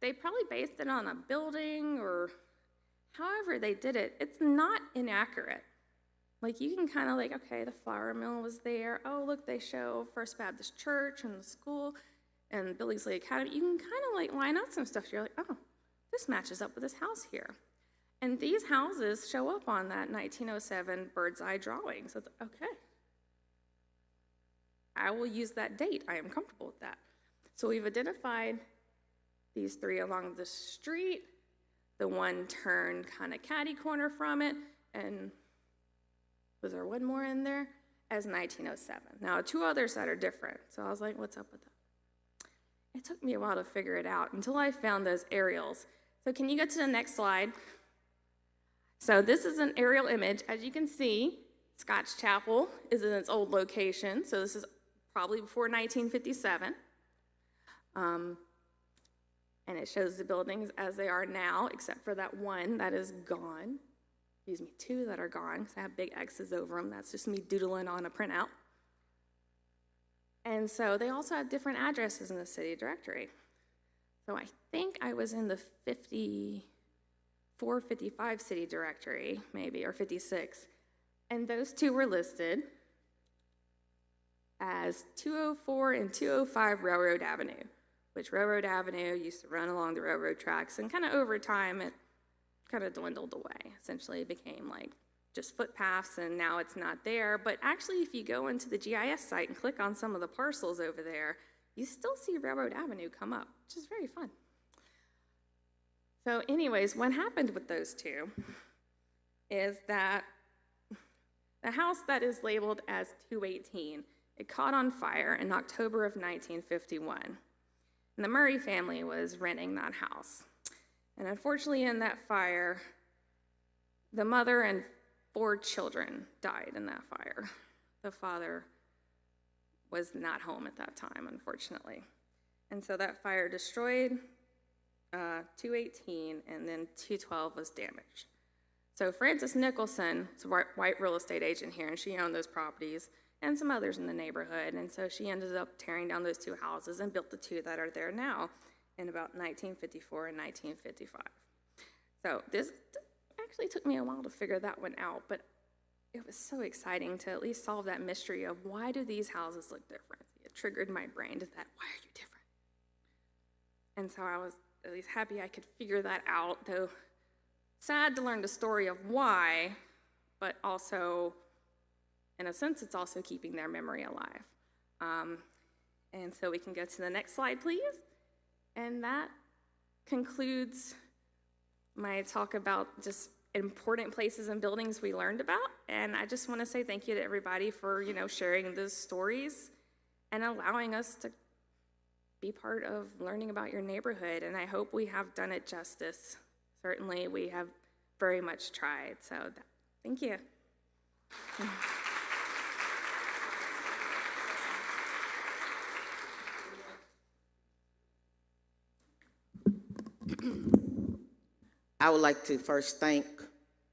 They probably based it on a building or however they did it. It's not inaccurate. Like, you can kind of like, okay, the flour mill was there. Oh, look, they show First Baptist Church and the school and Billingsley Academy. You can kind of like line up some stuff. You're like, oh, this matches up with this house here. And these houses show up on that 1907 bird's eye drawing. So it's okay. I will use that date. I am comfortable with that. So we've identified these three along the street. The one turned kind of catty corner from it, and was there one more in there? As 1907. Now, two others that are different. So I was like, what's up with that? It took me a while to figure it out until I found those aerials. So can you go to the next slide? So this is an aerial image. As you can see, Scotch Chapel is in its old location. So this is probably before 1957. And it shows the buildings as they are now, except for that one that is gone. Excuse me, two that are gone, because I have big X's over them. That's just me doodling on a printout. And so they also have different addresses in the city directory. So I think I was in the 54, 55 city directory, maybe, or 56. And those two were listed as 204 and 205 Railroad Avenue, which Railroad Avenue used to run along the railroad tracks, and kind of over time it kind of dwindled away. Essentially it became like just footpaths, and now it's not there. But actually, if you go into the GIS site and click on some of the parcels over there, you still see Railroad Avenue come up, which is very fun. So anyways, what happened with those two is that the house that is labeled as 218, it caught on fire in October of 1951. And the Murray family was renting that house. And unfortunately, in that fire, the mother and 4 children died in that fire. The father was not home at that time, unfortunately. And so that fire destroyed 218, and then 212 was damaged. So Frances Nicholson is a white real estate agent here, and she owned those properties and some others in the neighborhood. And so she ended up tearing down those 2 houses and built the 2 that are there now in about 1954 and 1955. So this actually took me a while to figure that one out, but it was so exciting to at least solve that mystery of why do these houses look different? It triggered my brain to that, why are you different? And so I was at least happy I could figure that out, though sad to learn the story of why, but also, in a sense, it's also keeping their memory alive. And so we can go to the next slide, please. And that concludes my talk about just important places and buildings we learned about. And I just want to say thank you to everybody for, sharing those stories and allowing us to be part of learning about your neighborhood. And I hope we have done it justice. Certainly, we have very much tried. So thank you. I would like to first thank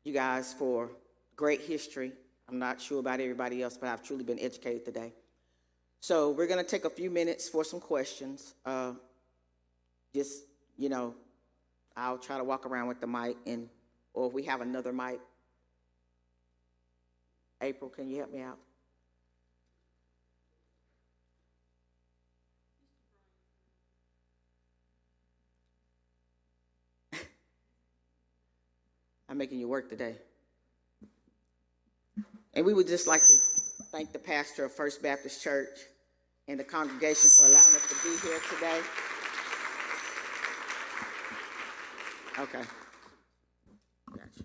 you guys for great history. I'm not sure about everybody else, but I've truly been educated today. So we're going to take a few minutes for some questions. Just, I'll try to walk around with the mic, or if we have another mic. April, can you help me out? I'm making you work today. And we would just like to thank the pastor of First Baptist Church and the congregation for allowing us to be here today. Okay. Gotcha.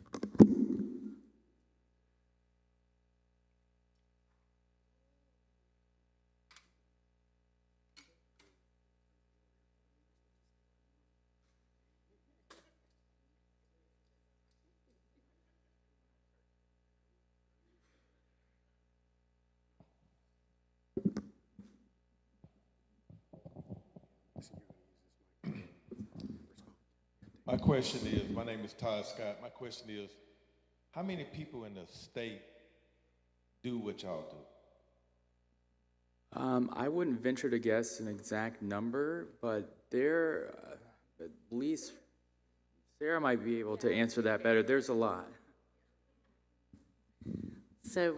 My question is, my name is Todd Scott. My question is, how many people in the state do what y'all do? I wouldn't venture to guess an exact number, but there, at least Sarah might be able to answer that better. There's a lot. So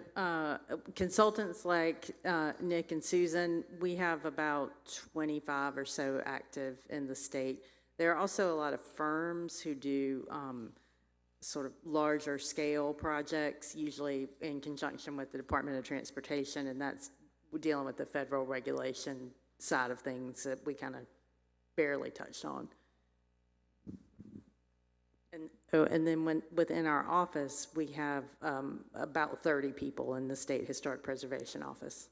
consultants like Nick and Susan, we have about 25 or so active in the state. There are also a lot of firms who do sort of larger scale projects, usually in conjunction with the Department of Transportation, and that's dealing with the federal regulation side of things that we kind of barely touched on. And then within our office, we have about 30 people in the State Historic Preservation Office.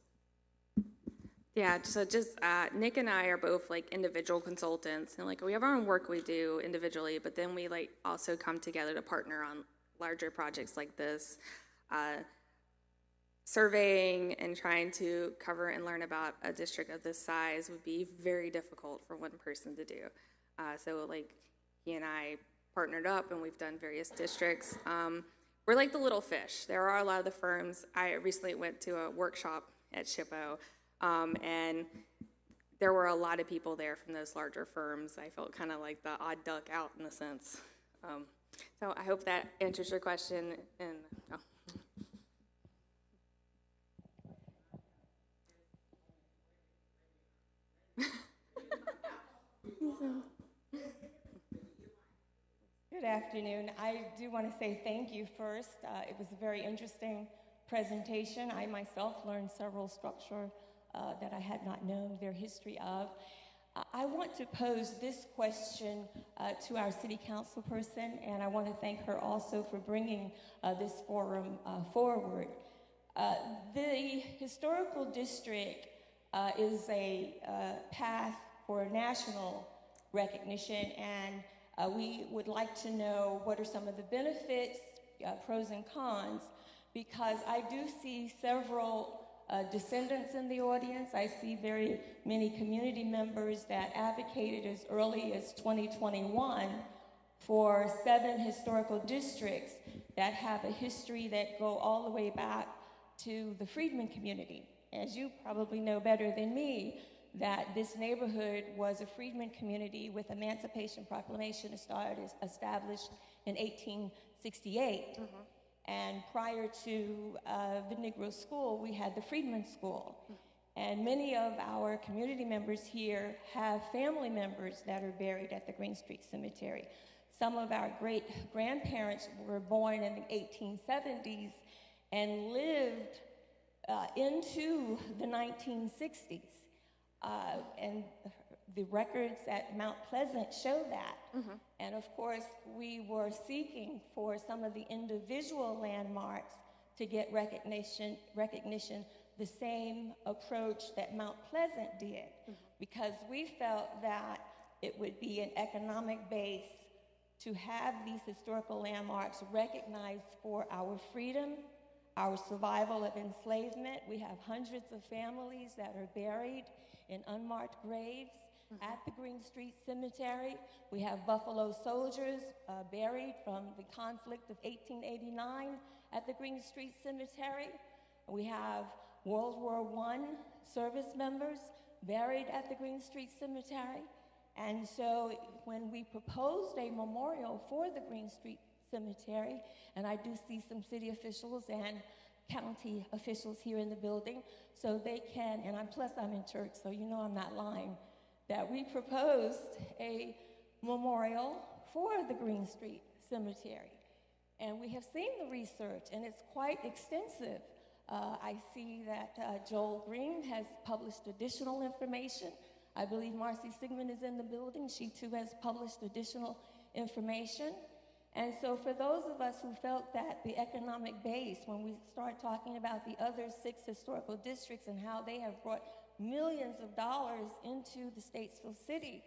Yeah, so just Nick and I are both like individual consultants, and like we have our own work we do individually, but then we like also come together to partner on larger projects like this. Surveying and trying to cover and learn about a district of this size would be very difficult for one person to do. So like he and I partnered up and we've done various districts. We're like the little fish. There are a lot of the firms. I recently went to a workshop at SHPO, and there were a lot of people there from those larger firms. I felt kind of like the odd duck out in a sense. So I hope that answers your question. And Good afternoon. I do want to say thank you first. It was a very interesting presentation. I myself learned several structure that I had not known their history of. I want to pose this question to our city council person, and I want to thank her also for bringing this forum forward. The historical district is a path for national recognition, and we would like to know what are some of the benefits, pros and cons, because I do see several descendants in the audience. I see very many community members that advocated as early as 2021 for 7 historical districts that have a history that go all the way back to the Freedmen community. As you probably know better than me, that this neighborhood was a freedmen community with Emancipation Proclamation established in 1868. Mm-hmm. And prior to the Negro School, we had the Freedmen's School. Mm-hmm. And many of our community members here have family members that are buried at the Green Street Cemetery. Some of our great grandparents were born in the 1870s and lived into the 1960s. And the records at Mount Pleasant show that. And of course, we were seeking for some of the individual landmarks to get recognition, the same approach that Mount Pleasant did, because we felt that it would be an economic base to have these historical landmarks recognized for our freedom, our survival of enslavement. We have hundreds of families that are buried in unmarked graves at the Green Street Cemetery. We have Buffalo soldiers buried from the conflict of 1889 at the Green Street Cemetery. We have World War I service members buried at the Green Street Cemetery. And so when we proposed a memorial for the Green Street Cemetery, and I do see some city officials and county officials here in the building, so they can, and I'm in church, so you know I'm not lying, that we proposed a memorial for the Green Street Cemetery. And we have seen the research, and it's quite extensive. I see that Joel Green has published additional information. I believe Marcy Sigmund is in the building. She too has published additional information. And so for those of us who felt that the economic base, when we start talking about the other 6 historical districts and how they have brought millions of dollars into the Statesville city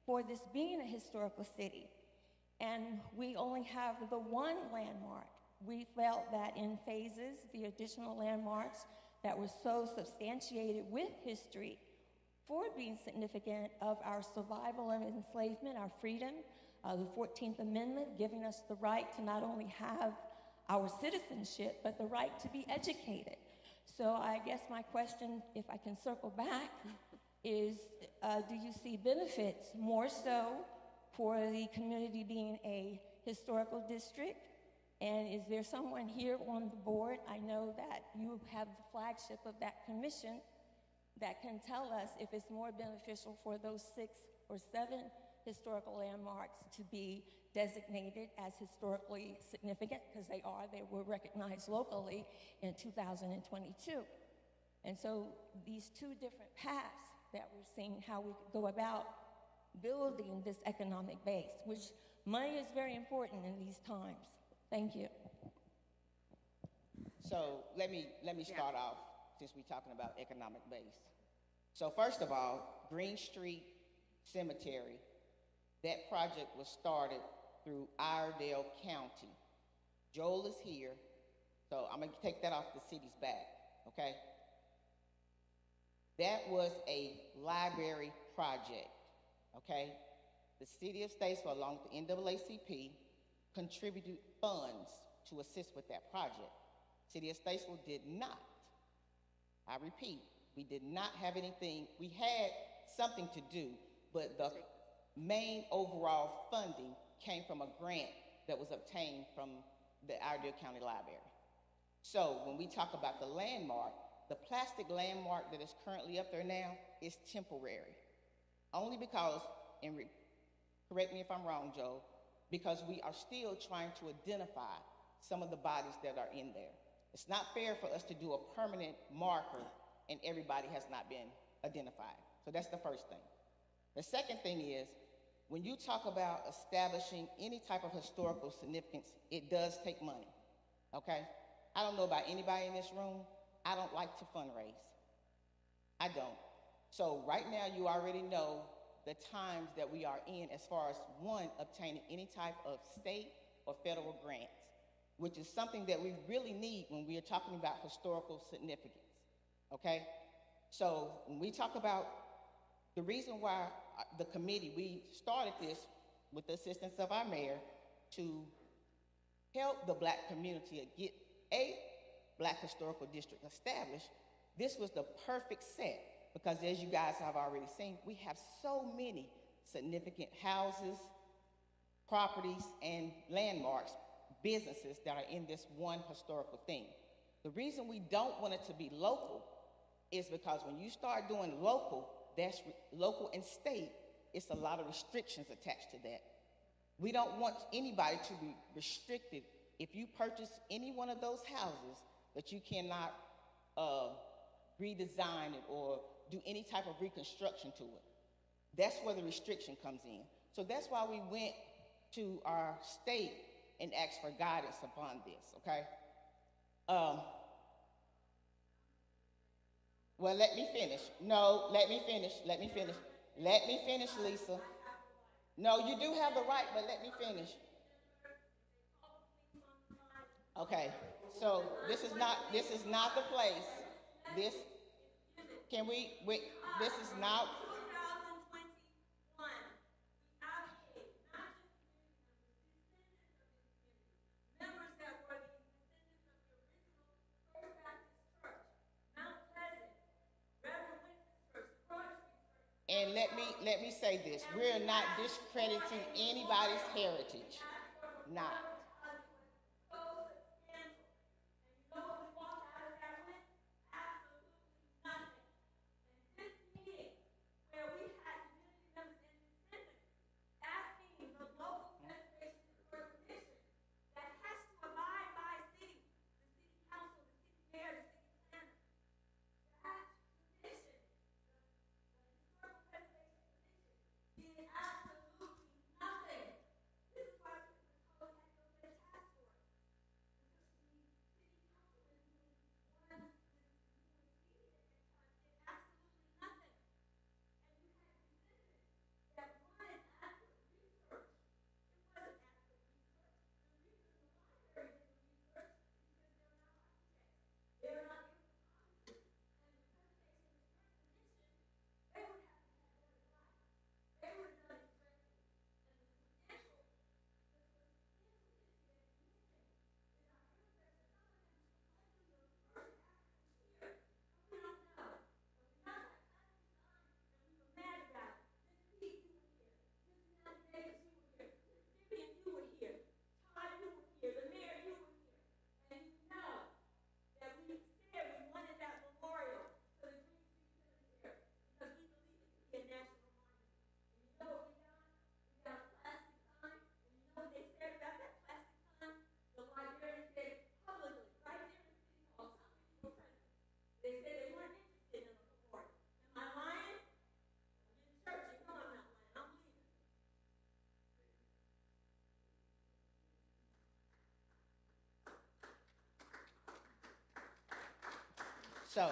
for this being a historical city, and we only have the one landmark, we felt that in phases, the additional landmarks that were so substantiated with history for being significant of our survival and enslavement, our freedom, the 14th Amendment giving us the right to not only have our citizenship, but the right to be educated. So I guess my question, if I can circle back, is do you see benefits more so for the community being a historical district? And is there someone here on the board, I know that you have the flagship of that commission, that can tell us if it's more beneficial for those 6 or 7 historical landmarks to be designated as historically significant, because they were recognized locally in 2022. And so these 2 different paths that we're seeing how we could go about building this economic base, which money is very important in these times. Thank you. So let me start off, since we're talking about economic base. So first of all, Green Street Cemetery, that project was started through Iredell County. Joel is here, so I'm gonna take that off the city's back, okay? That was a library project, okay? The city of Statesville, along with the NAACP, contributed funds to assist with that project. City of Statesville did not. I repeat, we did not have anything. We had something to do, but the main overall funding came from a grant that was obtained from the Iredell County Library. So when we talk about the landmark, the plastic landmark that is currently up there now is temporary. Only because, and correct me if I'm wrong, Joe, because we are still trying to identify some of the bodies that are in there. It's not fair for us to do a permanent marker and everybody has not been identified. So that's the first thing. The second thing is, when you talk about establishing any type of historical significance, it does take money, okay? I don't know about anybody in this room. I don't like to fundraise. I don't. So right now you already know the times that we are in as far as, one, obtaining any type of state or federal grants, which is something that we really need when we are talking about historical significance, okay? So when we talk about the reason why the committee, we started this with the assistance of our mayor to help the Black community get a Black historical district established. This was the perfect set because, as you guys have already seen, we have so many significant houses, properties, and landmarks, businesses that are in this one historical thing. The reason we don't want it to be local is because when you start doing local, that's local and state, it's a lot of restrictions attached to that. We don't want anybody to be restricted. If you purchase any one of those houses, that you cannot redesign it or do any type of reconstruction to it. That's where the restriction comes in. So that's why we went to our state and asked for guidance upon this, okay? Well, let me finish. No, let me finish. Let me finish. Let me finish, Lisa. No, you do have the right, but let me finish. Okay, so this is not the place. This, can we this is not. And let me say this, we're not discrediting anybody's heritage, not. So,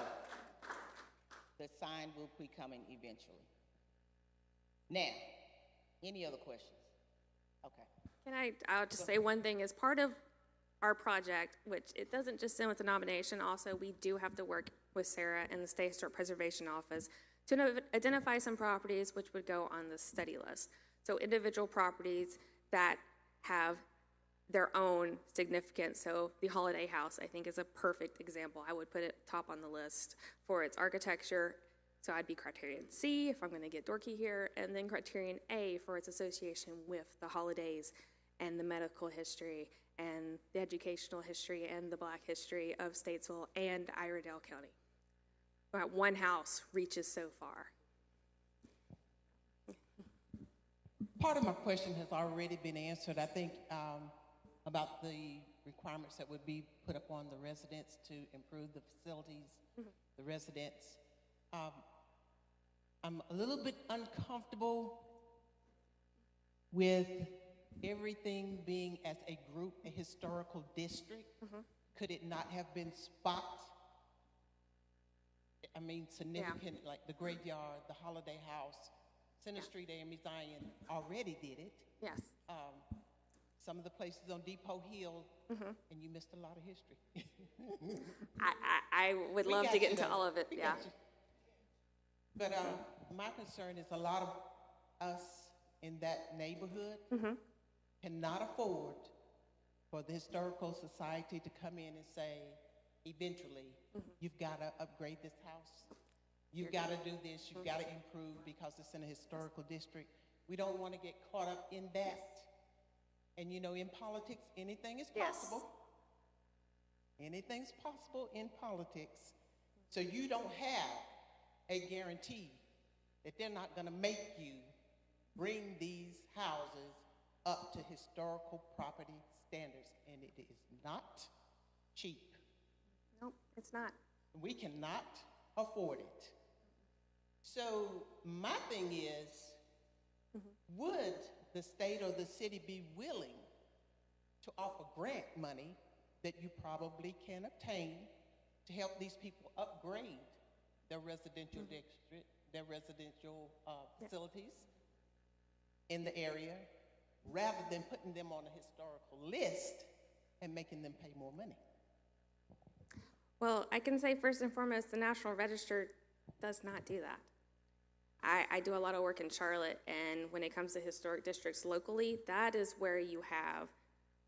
the sign will be coming eventually. Now, any other questions? Okay. I'll just say one thing. As part of our project, which it doesn't just end with the nomination, also we do have to work with Sarah and the State Historic Preservation Office to identify some properties which would go on the study list. So individual properties that have their own significance. So the Holiday House, I think, is a perfect example. I would put it top on the list for its architecture. So I'd be criterion C if I'm going to get dorky here, and then criterion A for its association with the holidays and the medical history and the educational history and the Black history of Statesville and Iredell County. But one house reaches so far. Part of my question has already been answered. I think about the requirements that would be put upon the residents to improve the facilities, the residents. I'm a little bit uncomfortable with everything being as a group, a historical district. Could it not have been spot? I mean, significant, like the graveyard, the Holiday House, Center Street, AME Zion already did it. Yes. Some of the places on Depot Hill, and you missed a lot of history. I would love to get into all of it, yeah. But my concern is a lot of us in that neighborhood cannot afford for the Historical Society to come in and say, eventually, you've got to upgrade this house. You've got to do this. You've got to improve because it's in a historical district. We don't want to get caught up in that. And you know, in politics, anything is possible. Anything's possible in politics. So you don't have a guarantee that they're not gonna make you bring these houses up to historical property standards, and it is not cheap. Nope, it's not. We cannot afford it. So my thing is, would the state or the city be willing to offer grant money that you probably can obtain to help these people upgrade their residential district, their residential facilities in the area, rather than putting them on a historical list and making them pay more money? Well, I can say first and foremost, the National Register does not do that. I do a lot of work in Charlotte, and when it comes to historic districts locally, that is where you have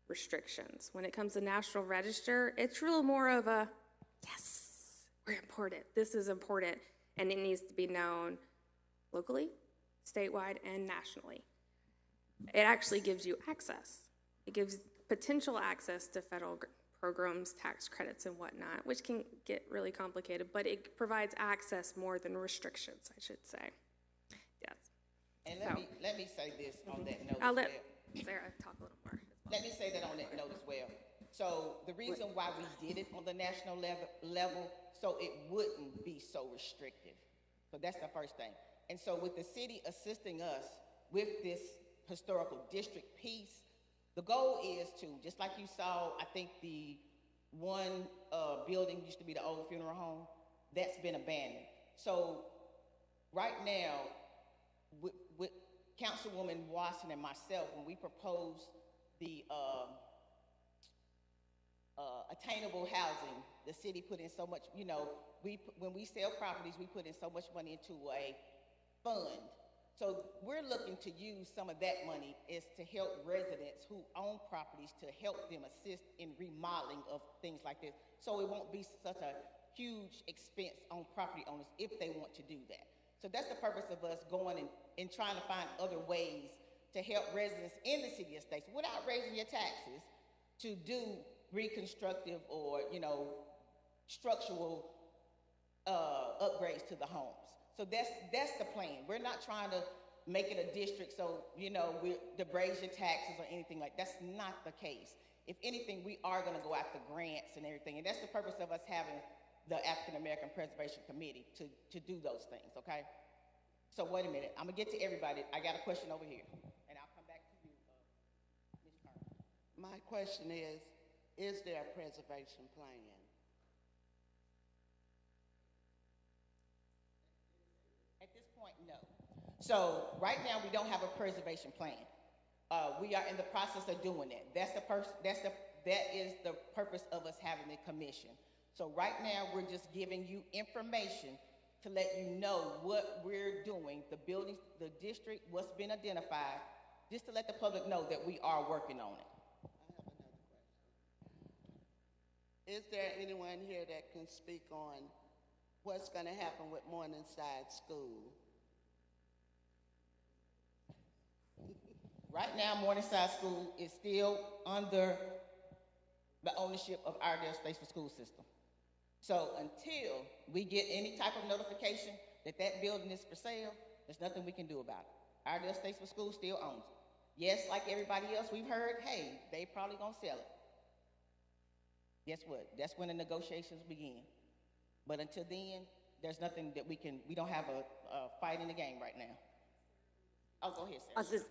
restrictions. When it comes to National Register, it's really more of a, yes, we're important. This is important, and it needs to be known locally, statewide, and nationally. It actually gives you access. It gives potential access to federal programs, tax credits, and whatnot, which can get really complicated, but it provides access more than restrictions, I should say. Yes. And So- let me say this on that note I'll as let well. Sarah talk a little more. Let me say that on that note as well. So the reason why we did it on the national level, so it wouldn't be so restrictive. So that's the first thing. And so with the city assisting us with this historical district piece, the goal is to, just like you saw, I think the one building used to be the old funeral home, that's been abandoned. So right now, with Councilwoman Watson and myself, when we proposed the attainable housing, the city put in so much, you know, when we sell properties, we put in so much money into a fund. So we're looking to use some of that money is to help residents who own properties, to help them assist in remodeling of things like this. So it won't be such a huge expense on property owners if they want to do that. So that's the purpose of us going and trying to find other ways to help residents in the city of Statesville without raising your taxes to do reconstructive or, you know, structural upgrades to the homes. So that's the plan. We're not trying to make it a district so, you know, we raise your taxes or anything like that. That's not the case. If anything, we are going to go after grants and everything. And that's the purpose of us having the African American Preservation Committee to do those things, okay? So wait a minute. I'm going to get to everybody. I got a question over here. And I'll come back to you, Ms. Carter. My question is there a preservation plan? At this point, no. So right now, we don't have a preservation plan. We are in the process of doing that. That is the purpose of us having the commission. So right now, we're just giving you information to let you know what we're doing, the buildings, the district, what's been identified, just to let the public know that we are working on it. I have another question. Is there anyone here that can speak on what's going to happen with Morningside School? Right now, Morningside School is still under the ownership of Iredell Statesville School System. So until we get any type of notification that that building is for sale, there's nothing we can do about it. Iredell Statesville School still owns it. Yes, like everybody else, we've heard, hey, they probably gonna sell it. Guess what? That's when the negotiations begin. But until then, there's nothing that we don't have a fight in the game right now. Oh, go ahead, Sarah.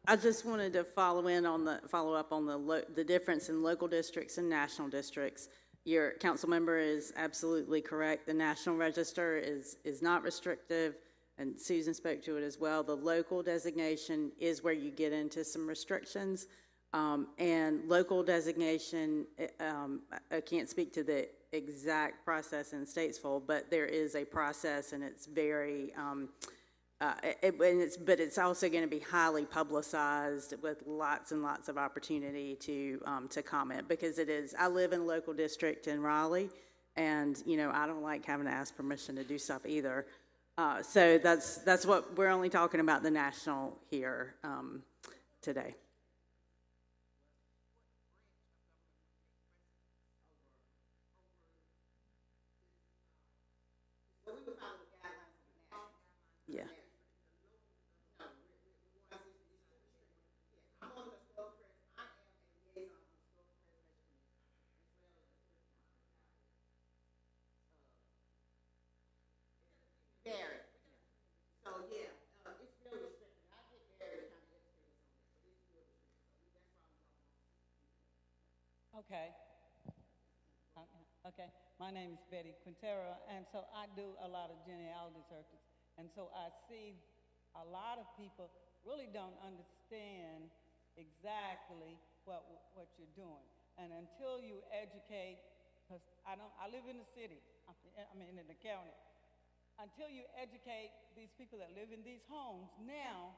I just wanted to follow up on the difference in local districts and national districts. Your council member is absolutely correct. The National Register is not restrictive, and Susan spoke to it as well. The local designation is where you get into some restrictions, and local designation, I can't speak to the exact process in Statesville, but there is a process, and it's very, but it's also going to be highly publicized with lots and lots of opportunity to comment, because it is. I live in a local district in Raleigh, and I don't like having to ask permission to do stuff either. So that's what we're only talking about, the national here today. Yeah. Very. So, yeah, it's real restricted. I get very kind of educated on this, but it's real restricted. So that's why we don't want to. Okay. Okay. My name is Betty Quintero, and so I do a lot of genealogy searches. And so I see a lot of people really don't understand exactly what you're doing. And until you educate, because I live in the city, I mean in the county, until you educate these people that live in these homes now,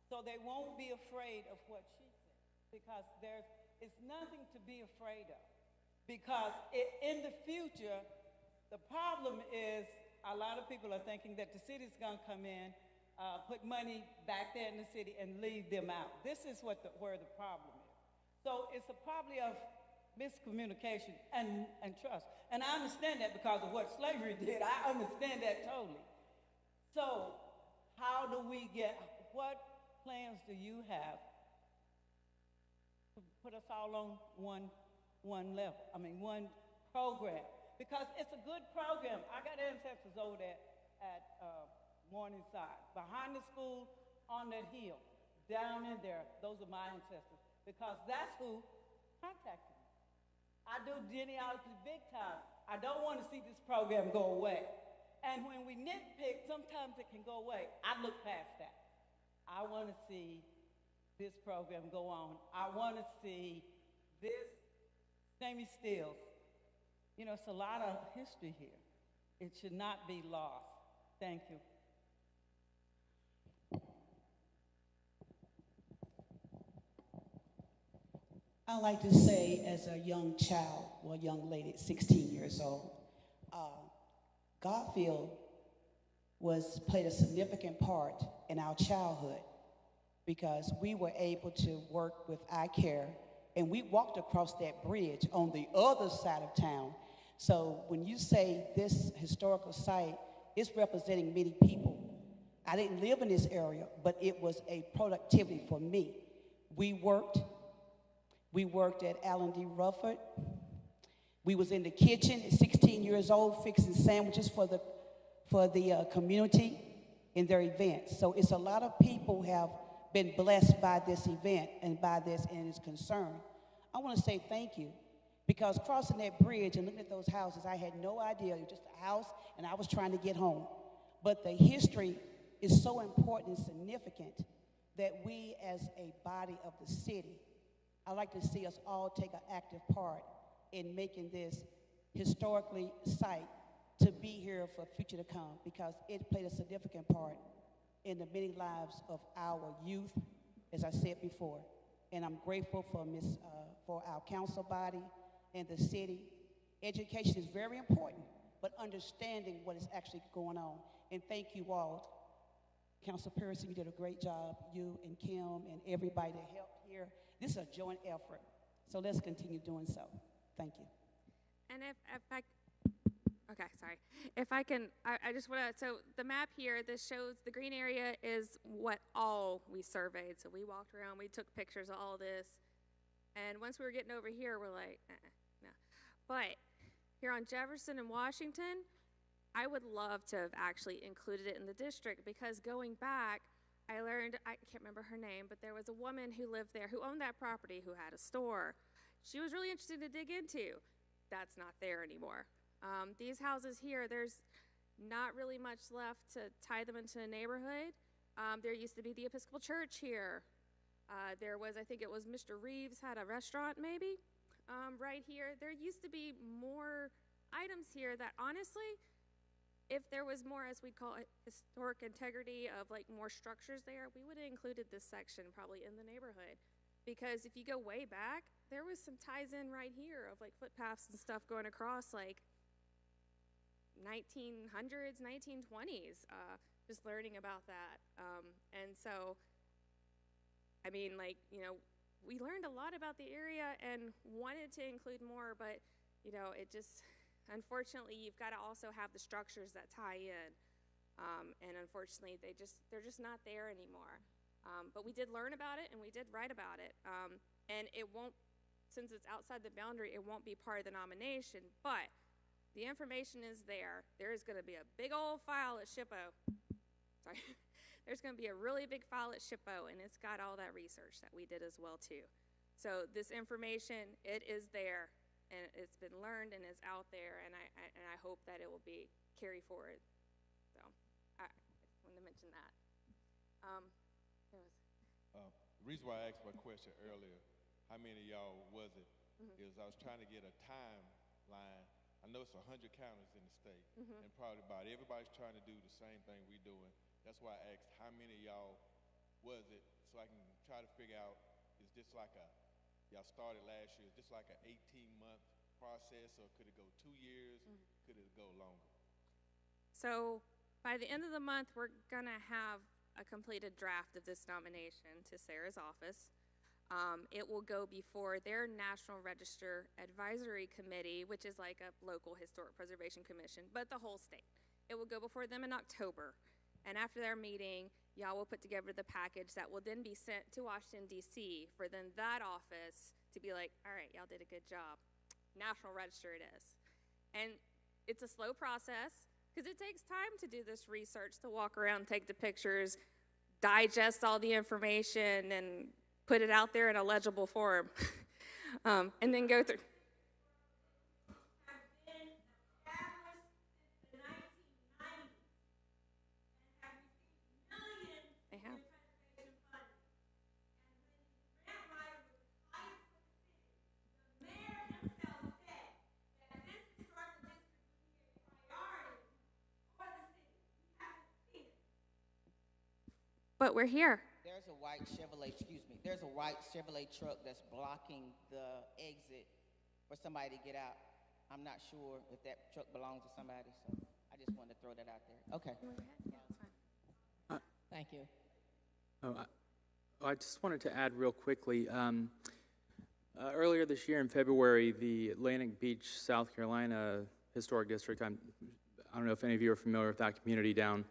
so they won't be afraid of what she said, because it's nothing to be afraid of. Because in the future, the problem is a lot of people are thinking that the city's going to come in, put money back there in the city, and leave them out. This is where the problem is. So it's probably of miscommunication and trust. And I understand that because of what slavery did. I understand that totally. So how do we what plans do you have to put us all on one level? I mean, one program. Because it's a good program. I got ancestors over there at Morningside, behind the school, on that hill, down in there. Those are my ancestors, because that's who contacted me. I do genealogy big time. I don't want to see this program go away. And when we nitpick, sometimes it can go away. I look past that. I want to see this program go on. I want to see this Sammy Stills. You know, it's a lot of history here. It should not be lost. Thank you. I like to say, as a young child, well, young lady, 16 years old, Garfield played a significant part in our childhood, because we were able to work with iCare, and we walked across that bridge on the other side of town. So when you say this historical site is representing many people, I didn't live in this area, but it was a productivity for me. We worked at Allen D. Rufford. We was in the kitchen at 16 years old fixing sandwiches for the community in their events. So it's a lot of people have been blessed by this event and by this and its concern. I want to say thank you, because crossing that bridge and looking at those houses, I had no idea. It was just a house, and I was trying to get home. But the history is so important and significant that we, as a body of the city, I'd like to see us all take an active part in making this historically site to be here for future to come, because it played a significant part in the many lives of our youth, as I said before. And I'm grateful for our council body and the city. Education is very important, but understanding what is actually going on. And thank you all. Council Pearson, you did a great job, you and Kim and everybody that helped here. This is a joint effort, so let's continue doing so. Thank you. And if I can, I just want to, so the map here, this shows the green area is what all we surveyed. So we walked around, we took pictures of all this. And once we were getting over here, we're like, no. But here on Jefferson and Washington, I would love to have actually included it in the district, because going back, I learned, I can't remember her name, but there was a woman who lived there, who owned that property, who had a store. She was really interested to dig into. That's not there anymore. These houses here, there's not really much left to tie them into a neighborhood. There used to be the Episcopal Church here. There was, I think it was Mr. Reeves had a restaurant maybe right here. There used to be more items here that honestly, if there was more, as we call it, historic integrity of like more structures there, we would have included this section probably in the neighborhood. Because if you go way back, there was some ties in right here of like footpaths and stuff going across like 1900s, 1920s, just learning about that. And so, I mean, like, you know, we learned a lot about the area and wanted to include more, but, you know, it just, unfortunately, you've got to also have the structures that tie in. And unfortunately, they're just not there anymore. But we did learn about it, and we did write about it. And it won't, since it's outside the boundary, it won't be part of the nomination, but the information is there. There is going to be a big old file at SHPO. Sorry. There's going to be a really big file at SHPO, and it's got all that research that we did as well, too. So this information, it is there, and it's been learned and is out there, and I hope that it will be carried forward. So I wanted to mention that. The reason why I asked my question earlier, how many of y'all was it, is I was trying to get a timeline. I know it's 100 counties in the state, and probably about everybody's trying to do the same thing we're doing. That's why I asked how many of y'all was it, so I can try to figure out, is this like y'all started last year, is this like an 18-month process, or could it go 2 years? Could it go longer? So by the end of the month, we're going to have a completed draft of this nomination to Sarah's office. It will go before their National Register Advisory Committee, which is like a local historic preservation commission, but the whole state. It will go before them in October. And after their meeting, y'all will put together the package that will then be sent to Washington, D.C. for then that office to be like, all right, y'all did a good job. National Register it is. And it's a slow process because it takes time to do this research, to walk around, take the pictures, digest all the information, and put it out there in a legible form, and then go through. They have. But we're here. There's a white Chevrolet, there's a white Chevrolet truck that's blocking the exit for somebody to get out. I'm not sure if that truck belongs to somebody, so I just wanted to throw that out there. Okay. Yeah, that's fine. Thank you. I just wanted to add real quickly, earlier this year in February, the Atlantic Beach, South Carolina Historic District, I don't know if any of you are familiar with that community down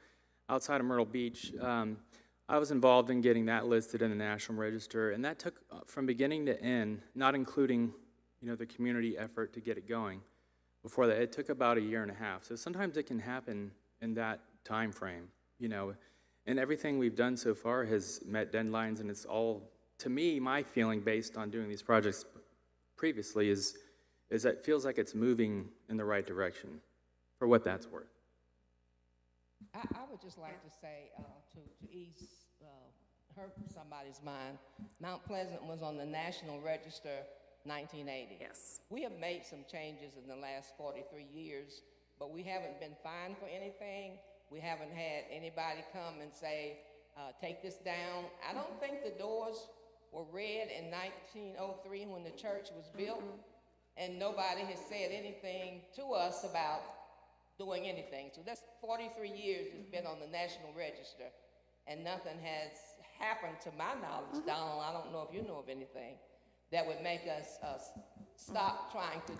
outside of Myrtle Beach. I was involved in getting that listed in the National Register, and that took from beginning to end, not including, the community effort to get it going. Before that, it took about 1.5 years. So sometimes it can happen in that time frame, And everything we've done so far has met deadlines, and it's all, to me, my feeling based on doing these projects previously is that it feels like it's moving in the right direction, for what that's worth. I would just like to say, to ease hurt somebody's mind, Mount Pleasant was on the National Register 1980. Yes. We have made some changes in the last 43 years, but we haven't been fined for anything. We haven't had anybody come and say, take this down. I don't think the doors were red in 1903 when the church was built, and nobody has said anything to us about doing anything. So that's 43 years it's been on the National Register, and nothing has happened to my knowledge. Donald, I don't know if you know of anything that would make us stop trying to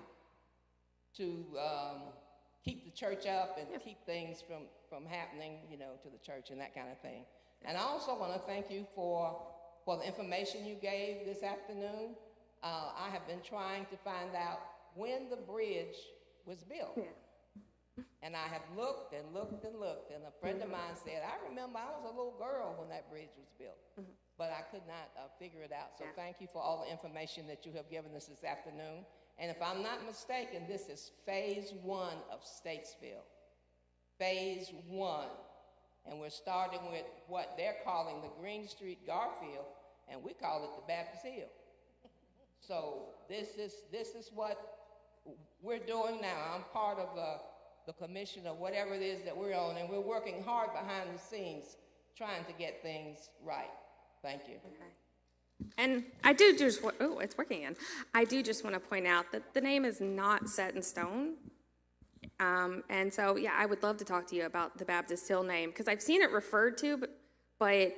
keep the church up and keep things from happening, to the church and that kind of thing. And I also want to thank you for the information you gave this afternoon. I have been trying to find out when the bridge was built. Yeah. And I have looked and looked and looked, and a friend of mine said, I remember I was a little girl when that bridge was built, but I could not figure it out. So thank you for all the information that you have given us this afternoon. And if I'm not mistaken, this is phase 1 of Statesville. Phase 1. And we're starting with what they're calling the Green Street Garfield, and we call it the Baptist Hill. So this is what we're doing now. I'm part of the commission or whatever it is that we're on, and we're working hard behind the scenes trying to get things right. Thank you. Okay. And I do just, it's working again. I do just want to point out that the name is not set in stone. And so, yeah, I would love to talk to you about the Baptist Hill name, because I've seen it referred to, but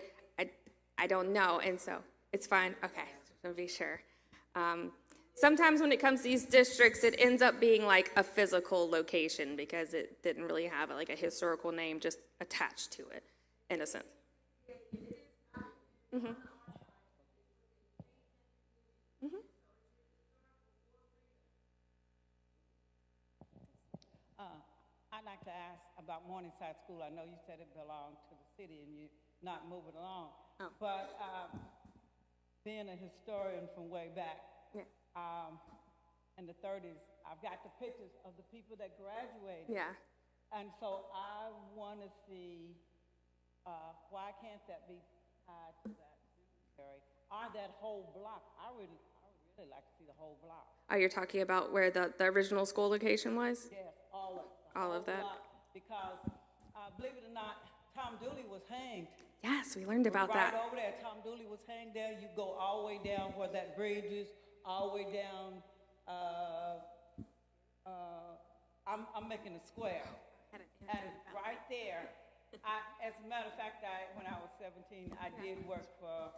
I don't know, and so it's fine. Okay, just want to be sure. Sometimes when it comes to these districts, it ends up being like a physical location because it didn't really have like a historical name just attached to it, in a sense. Mm-hmm. Mm-hmm. I'd like to ask about Morningside School. I know you said it belonged to the city and you're not moving along. Oh. But being a historian from way back, Yeah. in the 30s, I've got the pictures of the people that graduated. Yeah. And so I want to see, why can't that be tied to that cemetery or that whole block? I really like to see the whole block. Oh, you're talking about where the original school location was? Yes, all of All of that? block, because believe it or not, Tom Dooley was hanged. Yes, we learned about Right that. over there, Tom Dooley was hanged there. You go all the way down where that bridge is, all the way down. I'm making a square, and right there. As a matter of fact, when I was 17, I did work for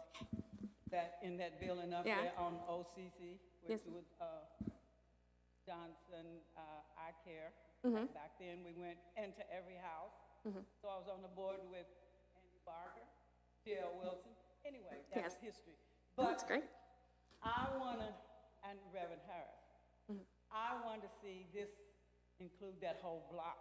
in that building up there on OCC, which was Johnson Eye Care. Mm-hmm. Back then, we went into every house. Mm-hmm. So I was on the board with Andy Barker, T.L. Wilson. Anyway, that's history. But That's great. I want to, and Reverend Harris, Mm-hmm. I want to see this include that whole block.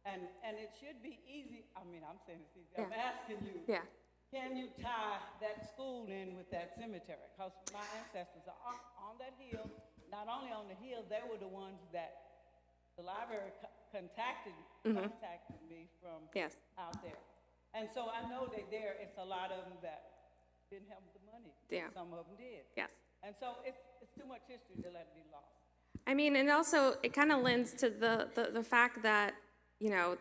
And it should be easy. I mean, I'm saying it's easy. I'm asking you. Yeah. Can you tie that school in with that cemetery? Because my ancestors are on that hill. Not only on the hill, they were the ones that the library contacted me from out there. And so I know that it's a lot of them that didn't have the money. Yeah. Some of them did. Yes. And so it's too much history to let it be lost. I mean, and also it kind of lends to the fact that, you know,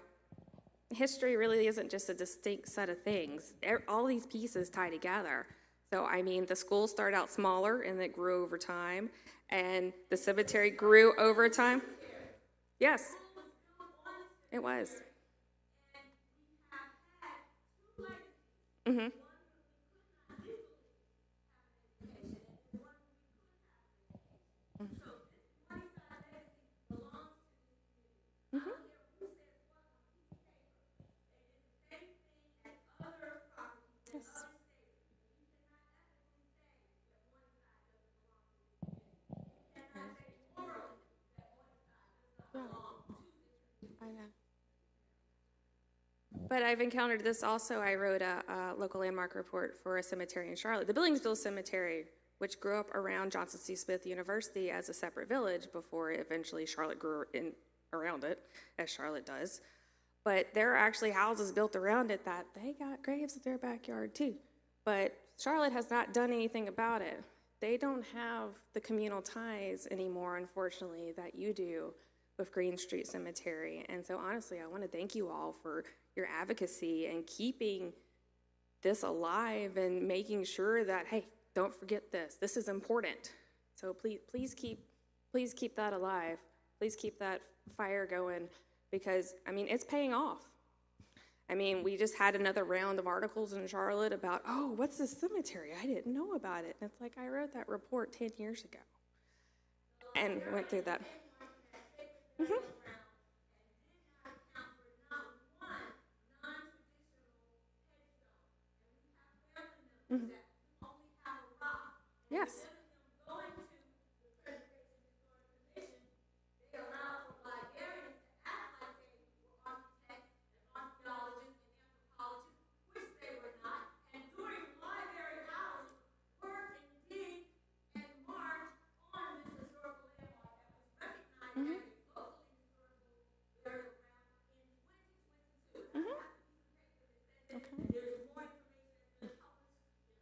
history really isn't just a distinct set of things. All these pieces tie together. So, I mean, the school started out smaller and it grew over time, and the cemetery grew over time. Yes, it was. Mm-hmm. Mm-hmm. Yes. Yeah. I know. But I've encountered this also. I wrote a local landmark report for a cemetery in Charlotte, the Billingsville Cemetery, which grew up around Johnson C. Smith University as a separate village before eventually Charlotte grew in around it, as Charlotte does. But there are actually houses built around it that they got graves in their backyard too. But Charlotte has not done anything about it. They don't have the communal ties anymore, unfortunately, that you do with Green Street Cemetery. And so honestly, I want to thank you all for your advocacy and keeping this alive and making sure that, hey, don't forget this. This is important. So please keep that alive. Please keep that fire going, because, I mean, it's paying off. I mean, we just had another round of articles in Charlotte about, oh, what's this cemetery? I didn't know about it. And it's like, I wrote that report 10 years ago and went through that. Mm-hmm. Mm-hmm. Yes.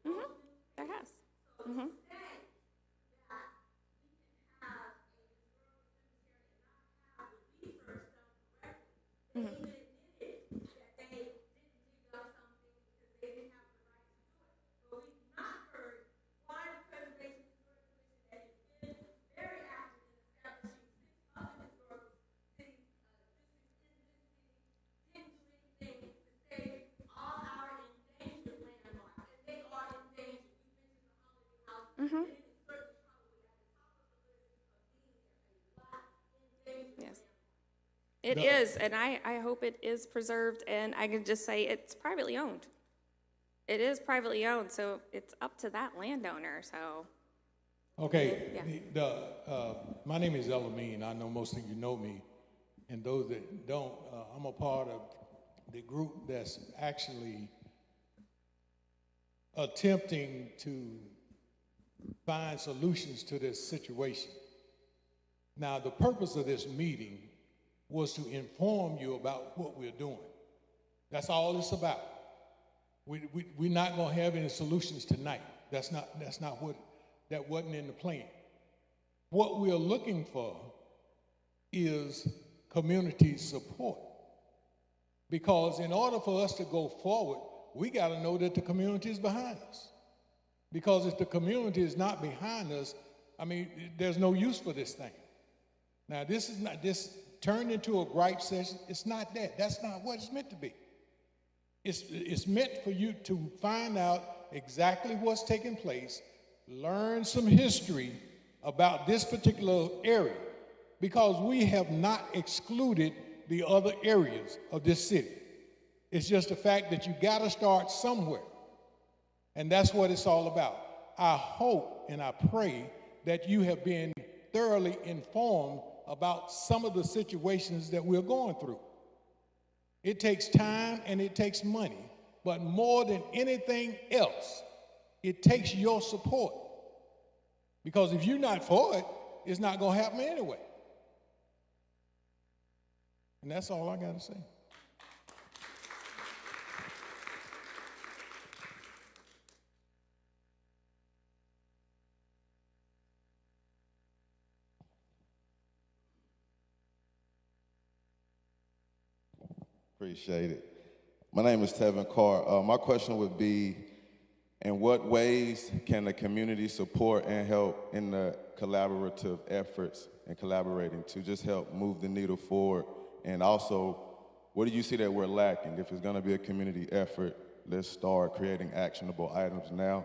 Mm-hmm. There has. Mm-hmm. It is, and I hope it is preserved, and I can just say it's privately owned. It is privately owned, so it's up to that landowner, so. Okay, Yeah. my name is Elamine. I know most of you know me, and those that don't, I'm a part of the group that's actually attempting to find solutions to this situation. Now, the purpose of this meeting was to inform you about what we're doing. That's all it's about. We're not going to have any solutions tonight. That wasn't in the plan. What we're looking for is community support. Because in order for us to go forward, we got to know that the community is behind us. Because if the community is not behind us, I mean, there's no use for this thing. Now, this is not this turned into a gripe session. It's not that. That's not what it's meant to be. It's meant for you to find out exactly what's taking place, learn some history about this particular area, because we have not excluded the other areas of this city. It's just the fact that you got to start somewhere. And that's what it's all about. I hope and I pray that you have been thoroughly informed about some of the situations that we're going through. It takes time and it takes money, but more than anything else, it takes your support. Because if you're not for it, it's not going to happen anyway. And that's all I got to say. Appreciate it. My name is Tevin Carr. My question would be, in what ways can the community support and help in the collaborative efforts and collaborating to just help move the needle forward? And also, what do you see that we're lacking? If it's going to be a community effort, let's start creating actionable items now.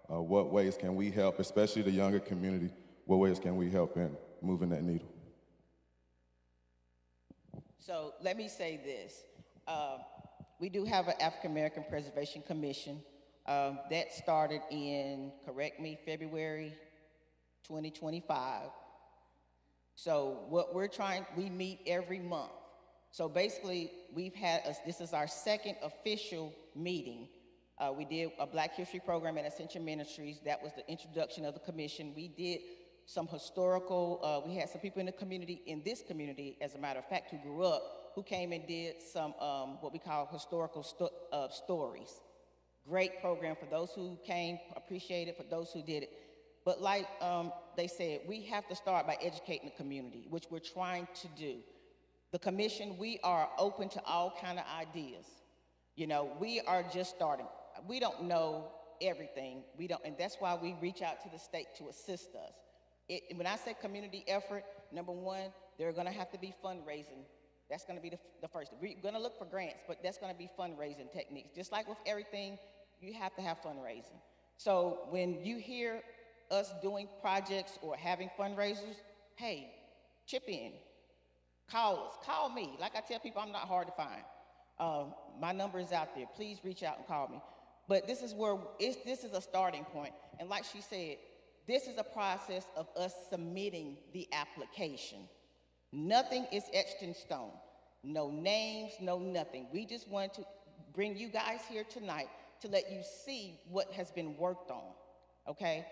What ways can we help, especially the younger community? What ways can we help in moving that needle? So let me say this. We do have an African American Preservation Commission that started in, correct me, February 2025. So what we're we meet every month. So basically, this is our second official meeting. We did a Black History program at Ascension Ministries. That was the introduction of the commission. We did some historical, we had some people in this community, as a matter of fact, who grew up, who came and did some, what we call historical stories. Great program for those who came, appreciate it, for those who did it. But like they said, we have to start by educating the community, which we're trying to do. The commission, we are open to all kind of ideas. You know, we are just starting. We don't know everything. And that's why we reach out to the state to assist us. When I say community effort, number one, there are going to have to be fundraising. That's going to be the first. We're going to look for grants, but that's going to be fundraising techniques. Just like with everything, you have to have fundraising. So when you hear us doing projects or having fundraisers, hey, chip in, call us, call me. Like I tell people, I'm not hard to find. My number is out there. Please reach out and call me. But this is a starting point. And like she said, this is a process of us submitting the application. Nothing is etched in stone. No names, no nothing. We just wanted to bring you guys here tonight to let you see what has been worked on, okay?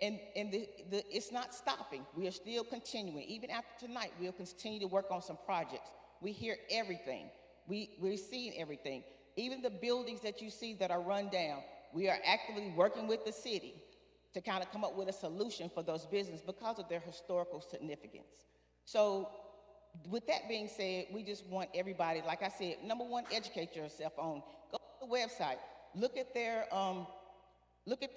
And it's not stopping. We are still continuing. Even after tonight, we'll continue to work on some projects. We hear everything. We're seeing everything. Even the buildings that you see that are run down, we are actively working with the city to kind of come up with a solution for those businesses because of their historical significance. So with that being said, we just want everybody, like I said, number one, educate yourself on, go to the website, look at their, look at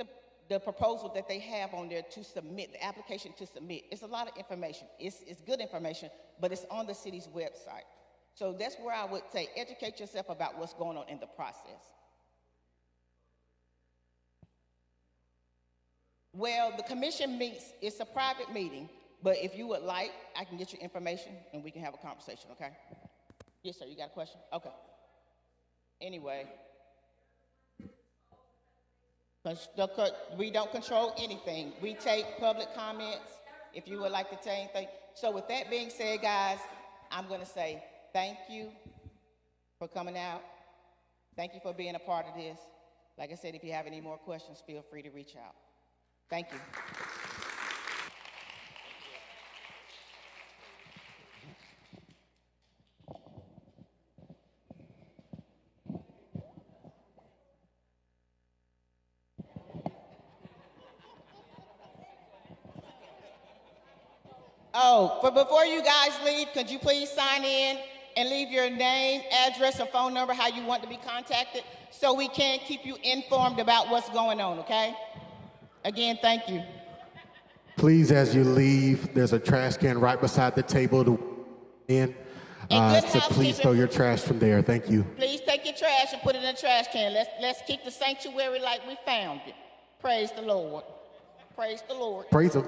the proposal that they have on there to submit, the application to submit. It's a lot of information. It's good information, but it's on the city's website. So that's where I would say, educate yourself about what's going on in the process. Well, the commission meets, it's a private meeting, but if you would like, I can get your information and we can have a conversation, okay? Yes, sir, you got a question? Okay. Anyway. We don't control anything. We take public comments, if you would like to say anything. So with that being said, guys, I'm gonna say thank you for coming out. Thank you for being a part of this. Like I said, if you have any more questions, feel free to reach out. Thank you. Oh, but before you guys leave, could you please sign in and leave your name, address, or phone number, how you want to be contacted, so we can keep you informed about what's going on, okay? Again, thank you. Please, as you leave, there's a trash can right beside the table to so please throw your trash from there. Thank you. Please take your trash and put it in the trash can. Let's keep the sanctuary like we found it. Praise the Lord. Praise the Lord. Praise him.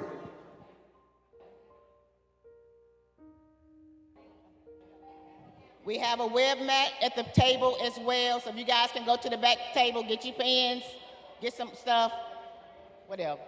We have a web mat at the table as well, so if you guys can go to the back table, get your pens, get some stuff, whatever.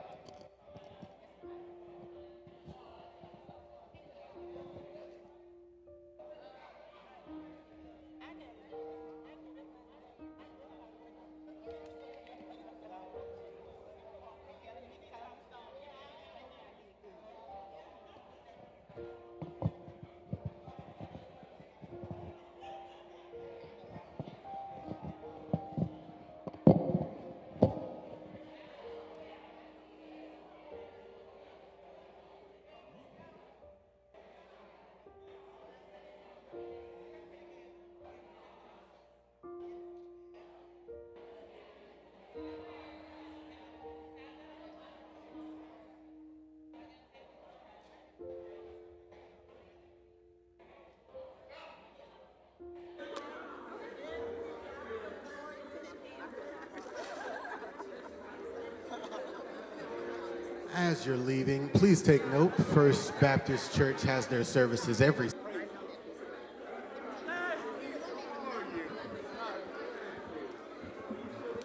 As you're leaving, please take note. First Baptist Church has their services every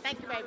Thank you, baby.